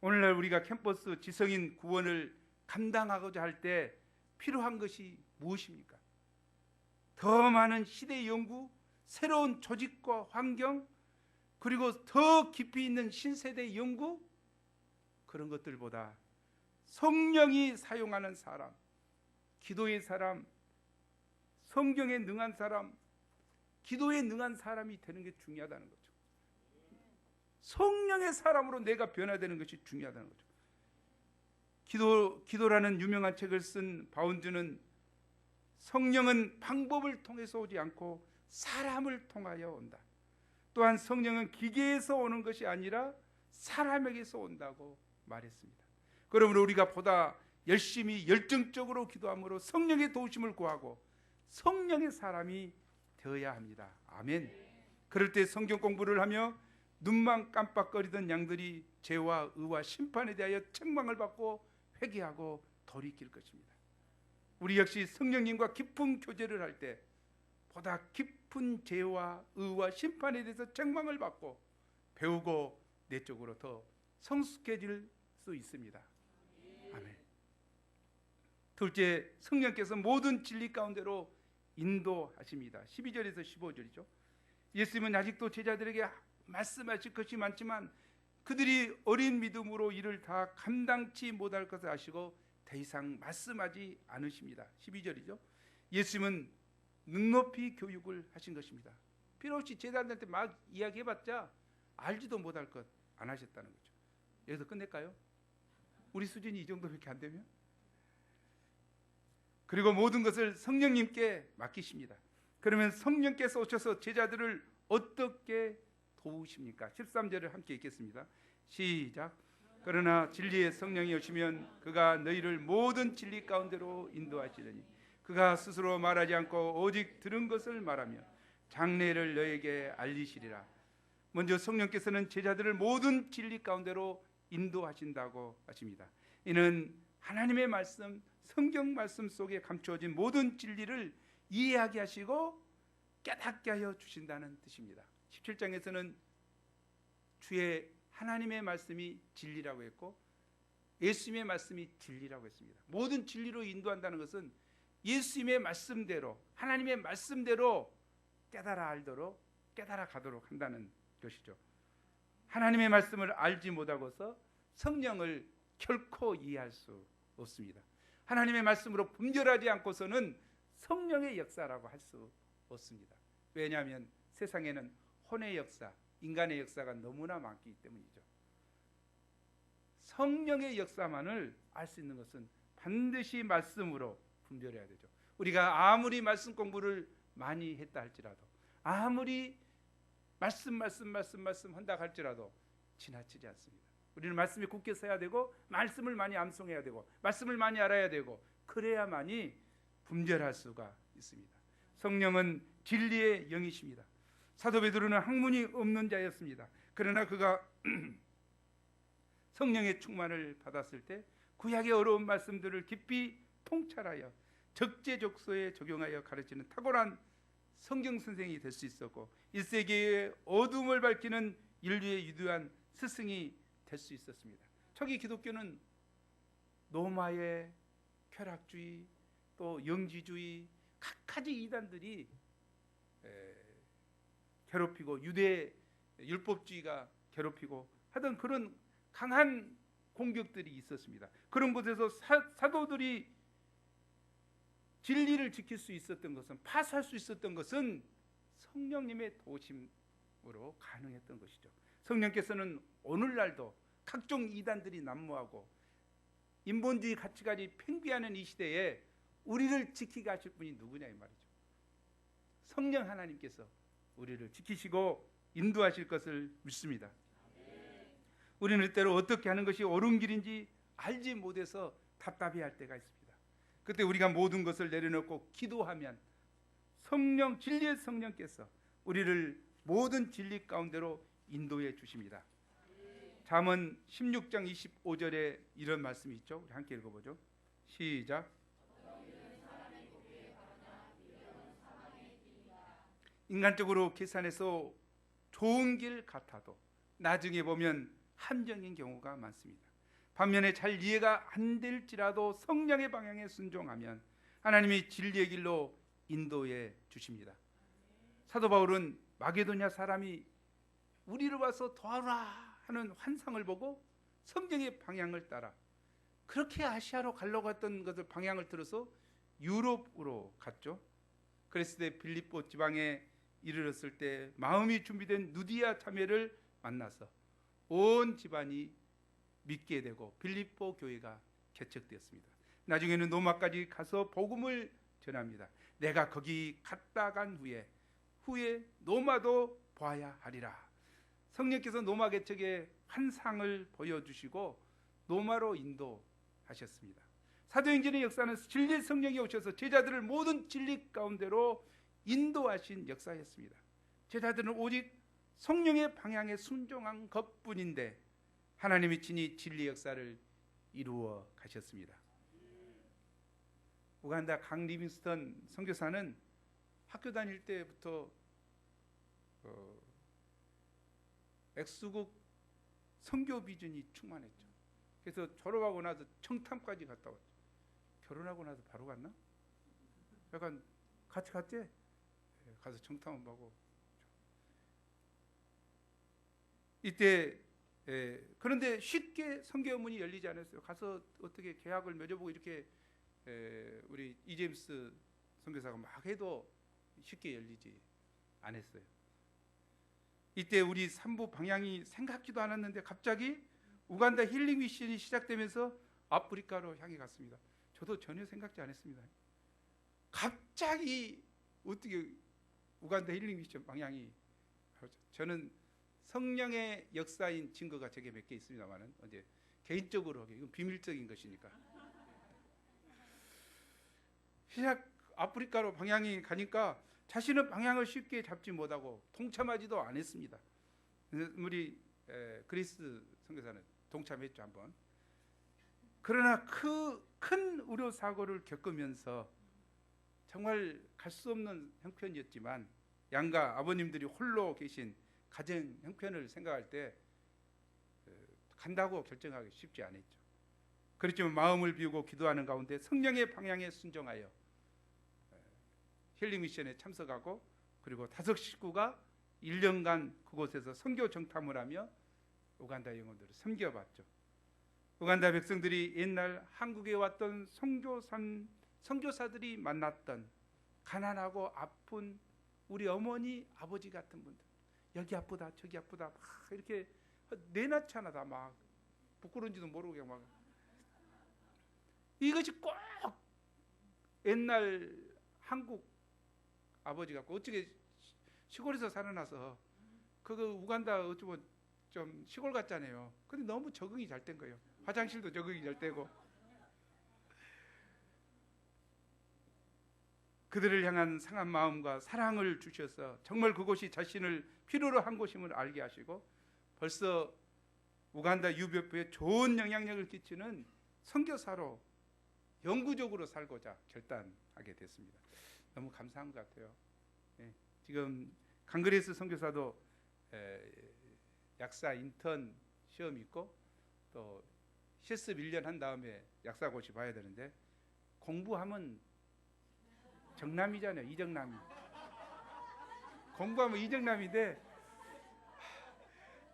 오늘날 우리가 캠퍼스 지성인 구원을 감당하고자 할 때 필요한 것이 무엇입니까? 더 많은 시대 연구, 새로운 조직과 환경, 그리고 더 깊이 있는 신세대 연구, 그런 것들보다 성령이 사용하는 사람, 기도의 사람, 성경에 능한 사람, 기도에 능한 사람이 되는 게 중요하다는 거죠. 성령의 사람으로 내가 변화되는 것이 중요하다는 거죠. 기도라는 유명한 책을 쓴 바운즈는 성령은 방법을 통해서 오지 않고 사람을 통하여 온다. 또한 성령은 기계에서 오는 것이 아니라 사람에게서 온다고 말했습니다. 그러므로 우리가 보다 열심히 열정적으로 기도함으로 성령의 도우심을 구하고 성령의 사람이 되어야 합니다. 아멘. 그럴 때 성경 공부를 하며 눈만 깜빡거리던 양들이 죄와 의와 심판에 대하여 책망을 받고 회개하고 돌이킬 것입니다. 우리 역시 성령님과 깊은 교제를 할 때 보다 깊은 죄와 의와 심판에 대해서 책망을 받고 배우고 내적으로 더 성숙해질 수 있습니다. 아멘. 둘째, 성령께서 모든 진리 가운데로 인도하십니다. 12절에서 15절이죠. 예수님은 아직도 제자들에게 말씀하실 것이 많지만 그들이 어린 믿음으로 이를 다 감당치 못할 것을 아시고 더 이상 말씀하지 않으십니다. 12절이죠. 예수님은 눈높이 교육을 하신 것입니다. 필요 없이 제자들한테 막 이야기해봤자 알지도 못할 것 안 하셨다는 거죠. 여기서 끝낼까요? 우리 수준이 이 정도밖에 안 되면? 그리고 모든 것을 성령님께 맡기십니다. 그러면 성령께서 오셔서 제자들을 어떻게 도우십니까? 13절을 함께 읽겠습니다. 시작. 그러나 진리의 성령이 오시면 그가 너희를 모든 진리 가운데로 인도하시려니 그가 스스로 말하지 않고 오직 들은 것을 말하며 장래를 너에게 알리시리라. 먼저 성령께서는 제자들을 모든 진리 가운데로 인도하신다고 하십니다. 이는 하나님의 말씀, 성경 말씀 속에 감추어진 모든 진리를 이해하게 하시고 깨닫게 하여 주신다는 뜻입니다. 17장에서는 주의 하나님의 말씀이 진리라고 했고 예수님의 말씀이 진리라고 했습니다. 모든 진리로 인도한다는 것은 예수님의 말씀대로, 하나님의 말씀대로 깨달아 알도록, 깨달아 가도록 한다는 것이죠. 하나님의 말씀을 알지 못하고서 성령을 결코 이해할 수 없습니다. 하나님의 말씀으로 분별하지 않고서는 성령의 역사라고 할 수 없습니다. 왜냐하면 세상에는 혼의 역사, 인간의 역사가 너무나 많기 때문이죠. 성령의 역사만을 알 수 있는 것은 반드시 말씀으로 분별해야 되죠. 우리가 아무리 말씀 공부를 많이 했다 할지라도, 아무리 말씀 한다 할지라도 지나치지 않습니다. 우리는 말씀에 굳게 서야 되고, 말씀을 많이 암송해야 되고, 말씀을 많이 알아야 되고, 그래야만이 분별할 수가 있습니다. 성령은 진리의 영이십니다. 사도 베드로는 학문이 없는 자였습니다. 그러나 그가 성령의 충만을 받았을 때 구약의 어려운 말씀들을 깊이 통찰하여 적재적소에 적용하여 가르치는 탁월한 성경 선생이 될 수 있었고, 1세기의 어둠을 밝히는 인류의 위대한 스승이 될 수 있었습니다. 초기 기독교는 로마의 쾌락주의, 또 영지주의, 각가지 이단들이 괴롭히고, 유대 율법주의가 괴롭히고 하던 그런 강한 공격들이 있었습니다. 그런 곳에서 사도들이 진리를 지킬 수 있었던 것은, 파수할 수 있었던 것은 성령님의 도우심으로 가능했던 것이죠. 성령께서는 오늘날도 각종 이단들이 난무하고 인본주의 가치관이 팽배하는 이 시대에 우리를 지키게 하실 분이 누구냐 이 말이죠. 성령 하나님께서 우리를 지키시고 인도하실 것을 믿습니다. 우리는 때로 어떻게 하는 것이 옳은 길인지 알지 못해서 답답해할 때가 있습니다. 그때 우리가 모든 것을 내려놓고 기도하면 성령, 진리의 성령께서 우리를 모든 진리 가운데로 인도해 주십니다. 잠언 16장 25절에 이런 말씀이 있죠. 우리 함께 읽어보죠. 시작. 인간적으로 계산해서 좋은 길 같아도 나중에 보면 함정인 경우가 많습니다. 반면에 잘 이해가 안 될지라도 성령의 방향에 순종하면 하나님이 진리의 길로 인도해 주십니다. 사도 바울은 마게도냐 사람이 우리를 와서 도와라 하는 환상을 보고 성경의 방향을 따라 그렇게 아시아로 가려고 했던 것을 방향을 틀어서 유럽으로 갔죠. 그랬을 때 빌립보 지방에 이르렀을 때 마음이 준비된 누디아 자매를 만나서 온 집안이 믿게 되고 빌립보 교회가 개척되었습니다. 나중에는 로마까지 가서 복음을 전합니다. 내가 거기 갔다 간 후에 로마도 봐야 하리라. 성령께서 로마 개척의 환상을 보여주시고 로마로 인도하셨습니다. 사도행전의 역사는 진리 성령이 오셔서 제자들을 모든 진리 가운데로 인도하신 역사였습니다. 제자들은 오직 성령의 방향에 순종한 것뿐인데 하나님이 친히 진리 역사를 이루어 가셨습니다. 우간다 강 리빙스턴 선교사는 학교 다닐 때부터 엑스국 선교 비전이 충만했죠. 그래서 졸업하고 나서 청탐까지 갔다 왔죠. 결혼하고 나서 바로 갔나? 약간 같이 갔지? 가서 청탐을 하고 이때 그런데 쉽게 선교 문이 열리지 않았어요. 가서 어떻게 계약을 맺어보고 이렇게 우리 이제임스 선교사가 막 해도 쉽게 열리지 않았어요. 이때 우리 삼부 방향이 생각지도 않았는데 갑자기 우간다 힐링 미션이 시작되면서 아프리카로 향해 갔습니다. 저도 전혀 생각지 않았습니다. 갑자기 어떻게 우간다 힐링 미션 방향이, 저는 성령의 역사인 증거가 제게 몇 개 있습니다만은 이제 개인적으로 이건 비밀적인 것이니까 시작 아프리카로 방향이 가니까 자신은 방향을 쉽게 잡지 못하고 동참하지도 않았습니다. 우리 그리스 선교사는 동참했죠 한번. 그러나 그 큰 의료 사고를 겪으면서 정말 갈 수 없는 형편이었지만 양가 아버님들이 홀로 계신 가정 형편을 생각할 때 간다고 결정하기 쉽지 않았죠. 그렇지만 마음을 비우고 기도하는 가운데 성령의 방향에 순종하여 힐링 미션에 참석하고 그리고 5식구가 1년간 그곳에서 선교 정탐을 하며 우간다 영혼들을 섬겨봤죠. 우간다 백성들이 옛날 한국에 왔던 선교사들이 만났던 가난하고 아픈 우리 어머니 아버지 같은 분들, 여기 아프다 저기 아프다 막 이렇게 내나차나다 막 부끄러운지도 모르게 막 이것이 꼭 옛날 한국 아버지 같고 어떻게 시골에서 살아나서 그거 우간다 어쩌면 좀 시골 같잖아요. 근데 너무 적응이 잘 된 거예요. 화장실도 적응이 잘 되고 그들을 향한 상한 마음과 사랑을 주셔서 정말 그곳이 자신을 필요로 한 곳임을 알게 하시고 벌써 우간다 유교표에 좋은 영향력을 끼치는 선교사로 영구적으로 살고자 결단하게 됐습니다. 너무 감사한 것 같아요. 지금 강그레스 선교사도 약사 인턴 시험이 있고 또 실습 1년 한 다음에 약사고시 봐야 되는데 공부하면 정남이잖아요. 이정남이. 공부하면 이정남인데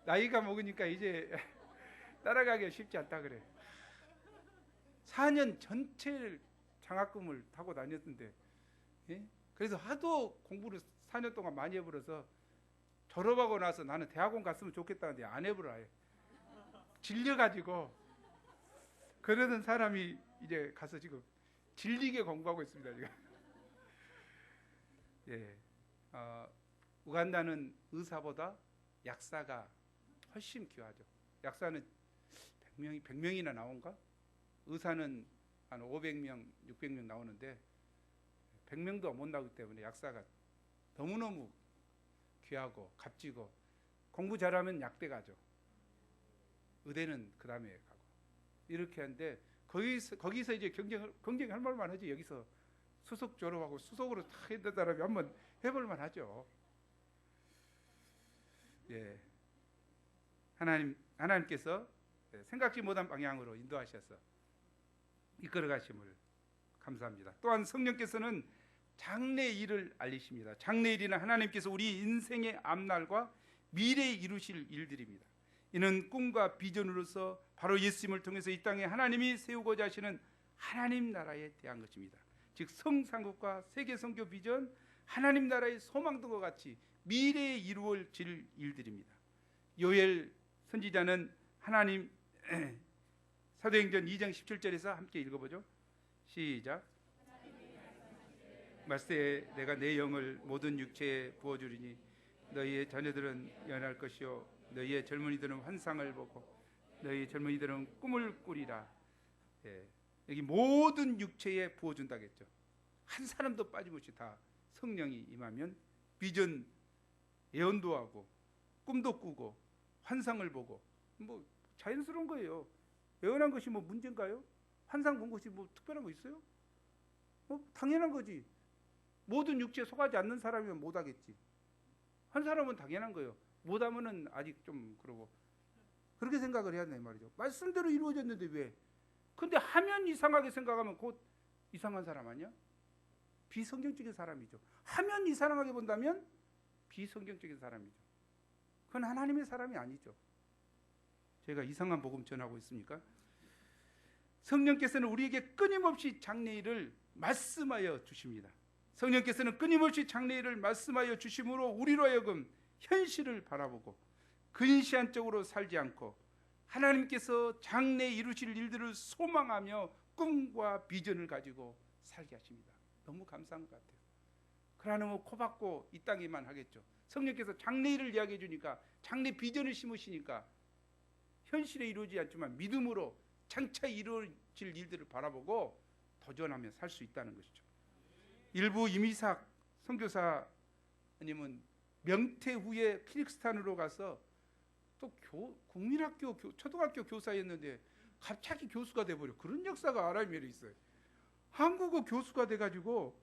나이가 먹으니까 이제 따라가기가 쉽지 않다 그래. 4년 전체를 장학금을 타고 다녔는데 그래서 하도 공부를 4년 동안 많이 해버려서 졸업하고 나서 나는 대학원 갔으면 좋겠다는데 안 해보라 해. 질려가지고 그러던 사람이 이제 가서 지금 질리게 공부하고 있습니다. 지금. 우간다는 의사보다 약사가 훨씬 귀하죠. 약사는 100명이나 나온가? 의사는 한 500명, 600명 나오는데 100명도 못 나오기 때문에 약사가 너무너무 귀하고 값지고 공부 잘하면 약대 가죠. 의대는 그 다음에 가고 이렇게 하는데 거기서 이제 경쟁할 만만 하지. 여기서 수석 졸업하고 수석으로 다 했던 사람이 한번 해볼 만하죠. 하나님께서 생각지 못한 방향으로 인도하셔서 이끌어 가심을 감사합니다. 또한 성령께서는 장래일을 알리십니다. 장래일이는 하나님께서 우리 인생의 앞날과 미래에 이루실 일들입니다. 이는 꿈과 비전으로서 바로 예수님을 통해서 이 땅에 하나님이 세우고자 하시는 하나님 나라에 대한 것입니다. 즉 성상국과 세계 선교 비전, 하나님 나라의 소망 등과 같이 미래에 이루어질 일들입니다. 요엘 선지자는 하나님 사도행전 2장 17절에서 함께 읽어보죠. 시작. 말세 내가 내 영을 모든 육체에 부어주리니 너희의 자녀들은 연할 것이요 너희의 젊은이들은 환상을 보고 너희 젊은이들은 꿈을 꾸리라. 여기 모든 육체에 부어준다겠죠. 한 사람도 빠짐없이 다 성령이 임하면 비전 예언도 하고 꿈도 꾸고 환상을 보고 뭐 자연스러운 거예요. 예언한 것이 뭐 문제인가요? 환상 본 것이 뭐 특별한 거 있어요? 당연한 거지. 모든 육체에 속하지 않는 사람이면 못하겠지. 한 사람은 당연한 거예요. 못하면은 아직 좀 그러고 그렇게 생각을 해야 된단 말이죠. 말씀대로 이루어졌는데 왜? 근데 하면 이상하게 생각하면 곧 이상한 사람 아니야? 비성경적인 사람이죠. 하면 이상하게 본다면 비성경적인 사람이죠. 그건 하나님의 사람이 아니죠. 제가 이상한 복음 전하고 있습니까? 성령께서는 우리에게 끊임없이 장래일을 말씀하여 주십니다. 성령께서는 끊임없이 장래일을 말씀하여 주심으로 우리로 하여금 현실을 바라보고 근시안적으로 살지 않고 하나님께서 장래에 이루실 일들을 소망하며 꿈과 비전을 가지고 살게 하십니다. 너무 감사한 것 같아요. 그러면 코 박고 이 땅에만 하겠죠. 성령께서 장래일을 이야기해 주니까 장래 비전을 심으시니까 현실에 이루어지지 않지만 믿음으로 장차 이루어질 일들을 바라보고 도전하며 살 수 있다는 것이죠. 일부 이미삭 선교사님은 명퇴 후에 키르기스탄으로 가서 또 국민학교 초등학교 교사였는데 갑자기 교수가 돼버려. 그런 역사가 아랍에도 있어요. 한국어 교수가 돼가지고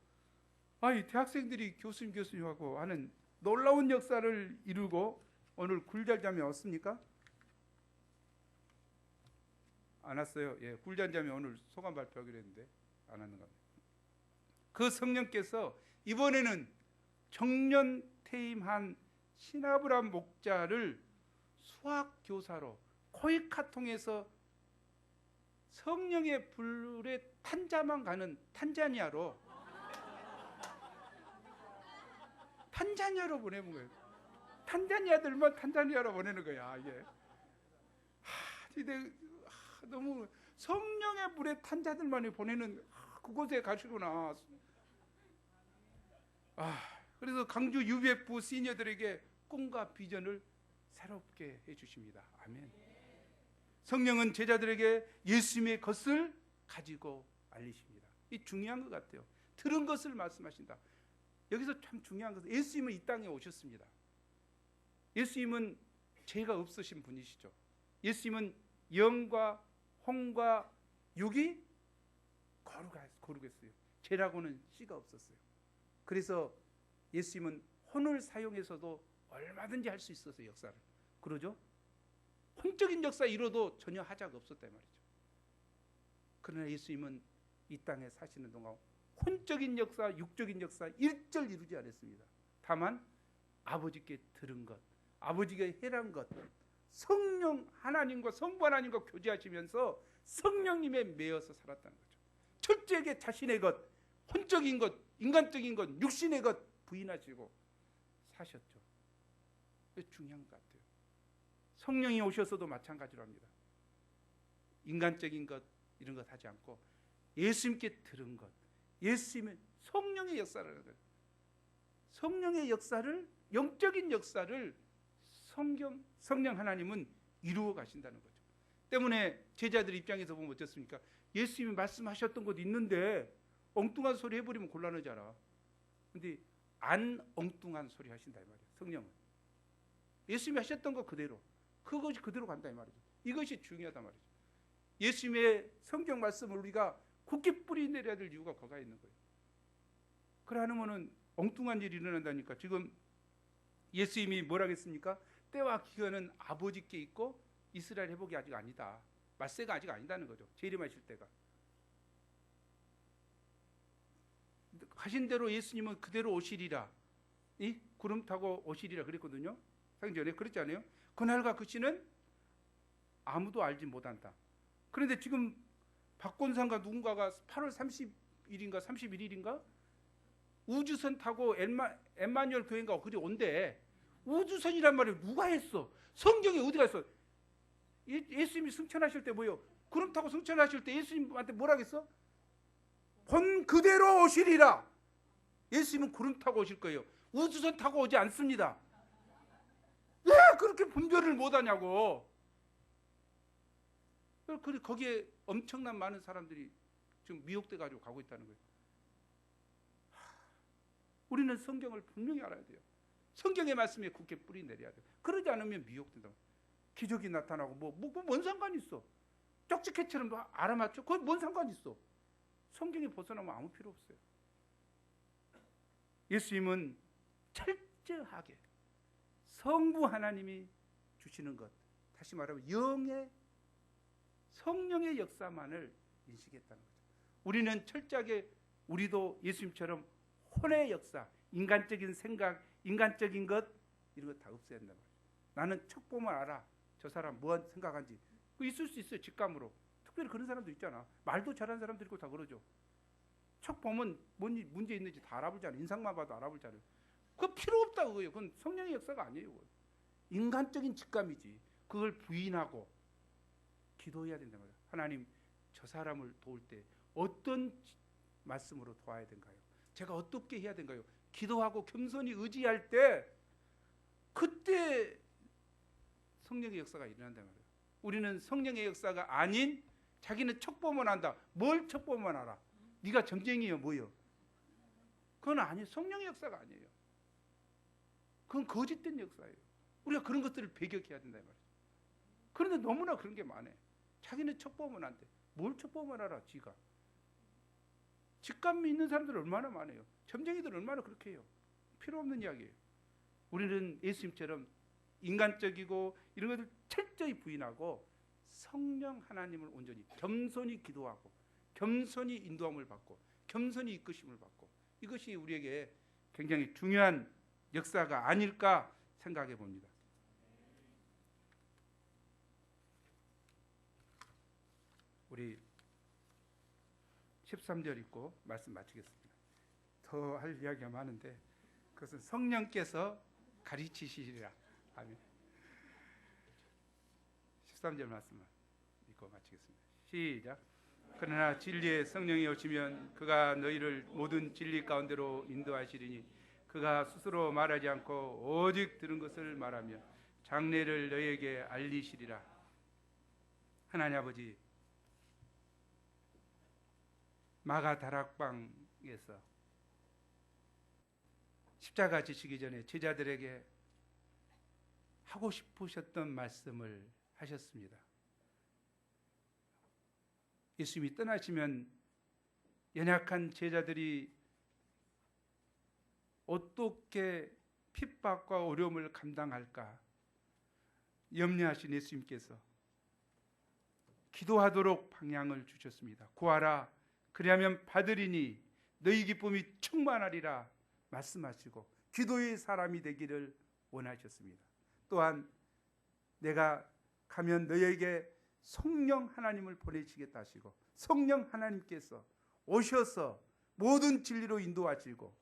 대학생들이 교수님하고 하는 놀라운 역사를 이루고 오늘 굴잘잠이 왔습니까? 안 왔어요. 굴잘잠이 오늘 소감 발표하기로 했는데 안 하는 겁니다. 그 성령께서 이번에는 청년 퇴임한 시나브람 목자를 수학 교사로 코이카통에서 성령의 불에 탄자만 가는 탄자니아로 보내는 거예요. 탄자니아들만 탄자니아로 보내는 거야 이게. 너무 성령의 불에 탄자들만이 보내는 그곳에 가시구나. 그래서 강주 UBF 시니어들에게 꿈과 비전을 새롭게 해주십니다. 아멘. 성령은 제자들에게 예수님의 것을 가지고 알리십니다. 이 중요한 것 같아요. 들은 것을 말씀하신다. 여기서 참 중요한 것은 예수님은 이 땅에 오셨습니다. 예수님은 죄가 없으신 분이시죠. 예수님은 영과 혼과 육이 거룩했어요. 죄라고는 씨가 없었어요. 그래서 예수님은 혼을 사용해서도 얼마든지 할 수 있었어요. 역사를. 그러죠? 혼적인 역사 이뤄도 전혀 하자가 없었다 말이죠. 그러나 예수님은 이 땅에 사시는 동안 혼적인 역사, 육적인 역사 일절 이루지 않았습니다. 다만 아버지께 들은 것, 아버지께 해란 것, 성령 하나님과 성부 하나님과 교제하시면서 성령님에 매여서 살았다는 거죠. 철저하게 자신의 것, 혼적인 것, 인간적인 것, 육신의 것 부인하시고 사셨죠. 그게 중요한 것 같아요. 성령이 오셔서도 마찬가지로 합니다. 인간적인 것 이런 것 하지 않고 예수님께 들은 것, 예수님의 성령의 역사를 하는 거예요. 성령의 역사를, 영적인 역사를 성령 하나님은 이루어 가신다는 거죠. 때문에 제자들 입장에서 보면 어떻습니까? 예수님이 말씀하셨던 것도 있는데 엉뚱한 소리 해버리면 곤란하잖아. 근데 안 엉뚱한 소리 하신다 이 말이에요. 성령은 예수님이 하셨던 거 그대로, 그것이 그대로 간다 이 말이죠. 이것이 중요하다 말이죠. 예수님의 성경 말씀을 우리가 굳게 뿌리 내려야 될 이유가 거기에 있는 거예요. 그러면은 엉뚱한 일이 일어난다니까. 지금 예수님이 뭐라 했습니까? 때와 기간은 아버지께 있고 이스라엘 회복이 아직 아니다. 말세가 아직 아니다는 거죠. 재림하실 때가. 하신 대로 예수님은 그대로 오시리라. 이 구름 타고 오시리라 그랬거든요. 상전에 그렇지 않아요? 그날과 그 시는 아무도 알지 못한다. 그런데 지금 박권상과 누군가가 8월 30일인가 31일인가 우주선 타고 엠마누엘 교회인가 그리 온대. 우주선이란 말을 누가 했어? 성경에 어디가 있어? 예수님이 승천하실 때 뭐요? 구름 타고 승천하실 때 예수님한테 뭐라 했어? 본 그대로 오시리라. 예수님은 구름 타고 오실 거예요. 우주선 타고 오지 않습니다. 왜 그렇게 분별을 못하냐고. 거기에 엄청난 많은 사람들이 지금 미혹돼 가지고 가고 있다는 거예요. 우리는 성경을 분명히 알아야 돼요. 성경의 말씀에 굳게 뿌리 내려야 돼요. 그러지 않으면 미혹된다. 기적이 나타나고 뭔 상관이 있어? 쪽지게처럼 알아맞죠? 그건 뭔 상관이 있어? 성경에 벗어나면 아무 필요 없어요. 예수님은 철저하게 성부 하나님이 주시는 것, 다시 말하면 영의 성령의 역사만을 인식했다는 거죠. 우리는 철저하게 우리도 예수님처럼 혼의 역사, 인간적인 생각, 인간적인 것 이런 거 다 없애야 된단 말이에요. 나는 척 보면 알아. 저 사람 뭐 생각한지. 그 있을 수 있어요. 직감으로. 특별히 그런 사람도 있잖아. 말도 잘하는 사람들 있고 다 그러죠. 척 보면 뭔 문제 있는지 다 알아보잖아요. 인상만 봐도 알아보잖아요. 그거 필요 없다 그거예요. 그건 성령의 역사가 아니에요. 그건. 인간적인 직감이지. 그걸 부인하고 기도해야 된단 말이에요. 하나님, 저 사람을 도울 때 어떤 말씀으로 도와야 된가요? 제가 어떻게 해야 된가요? 기도하고 겸손히 의지할 때 그때 성령의 역사가 일어난단 말이에요. 우리는 성령의 역사가 아닌 자기는 척보면 안다. 뭘 척보면 알아? 네가 점쟁이요 뭐요? 그건 아니에요. 성령의 역사가 아니에요. 그건 거짓된 역사예요. 우리가 그런 것들을 배격해야 된다 말이에요. 그런데 너무나 그런 게 많아. 자기는 척보면 안 돼. 뭘 척보면 알아? 지가. 직감이 있는 사람들 얼마나 많아요. 점쟁이들 얼마나 그렇게 해요. 필요 없는 이야기예요. 우리는 예수님처럼 인간적이고 이런 것들 철저히 부인하고 성령 하나님을 온전히 겸손히 기도하고 겸손히 인도함을 받고 겸손히 이끄심을 받고, 이것이 우리에게 굉장히 중요한 역사가 아닐까 생각해 봅니다. 우리 13절 읽고 말씀 마치겠습니다. 더 할 이야기가 많은데 그것은 성령께서 가르치시리라. 아멘. 13절 말씀만 읽고 마치겠습니다. 시작. 그러나 진리의 성령이 오시면 그가 너희를 모든 진리 가운데로 인도하시리니 그가 스스로 말하지 않고 오직 들은 것을 말하며 장래를 너희에게 알리시리라. 하나님 아버지, 마가 다락방에서 십자가 지시기 전에 제자들에게 하고 싶으셨던 말씀을 하셨습니다. 예수님이 떠나시면 연약한 제자들이 어떻게 핍박과 어려움을 감당할까 염려하신 예수님께서 기도하도록 방향을 주셨습니다. 구하라, 그리하면 받으리니 너희 기쁨이 충만하리라 말씀하시고 기도의 사람이 되기를 원하셨습니다. 또한 내가 가면 너희에게 성령 하나님을 보내시겠다 하시고 성령 하나님께서 오셔서 모든 진리로 인도하시고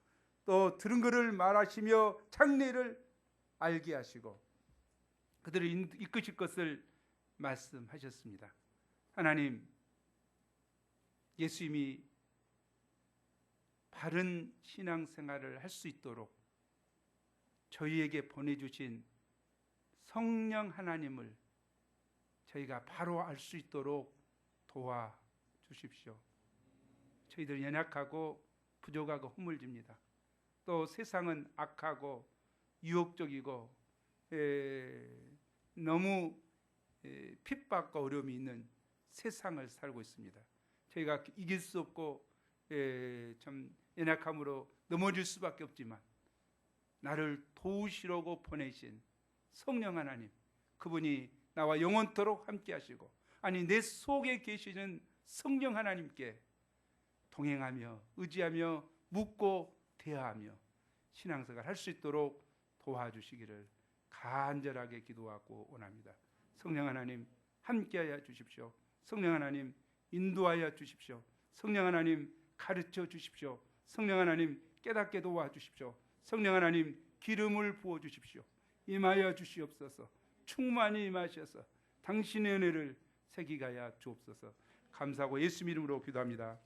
또 들은 것을 말하시며 장래를 알게 하시고 그들을 이끄실 것을 말씀하셨습니다. 하나님, 예수님이 바른 신앙생활을 할 수 있도록 저희에게 보내주신 성령 하나님을 저희가 바로 알 수 있도록 도와주십시오. 저희들은 연약하고 부족하고 허물집니다. 또 세상은 악하고 유혹적이고 너무 핍박과 어려움이 있는 세상을 살고 있습니다. 저희가 이길 수 없고 참 연약함으로 넘어질 수밖에 없지만 나를 도우시려고 보내신 성령 하나님, 그분이 나와 영원토록 함께 하시고 아니 내 속에 계시는 성령 하나님께 동행하며 의지하며 묻고 대화하며 신앙생활 할 수 있도록 도와주시기를 간절하게 기도하고 원합니다. 성령 하나님 함께하여 주십시오. 성령 하나님 인도하여 주십시오. 성령 하나님 가르쳐 주십시오. 성령 하나님 깨닫게 도와주십시오. 성령 하나님 기름을 부어주십시오. 임하여 주시옵소서. 충만히 임하셔서 당신의 은혜를 새기게 하여 주옵소서. 감사하고 예수 이름으로 기도합니다.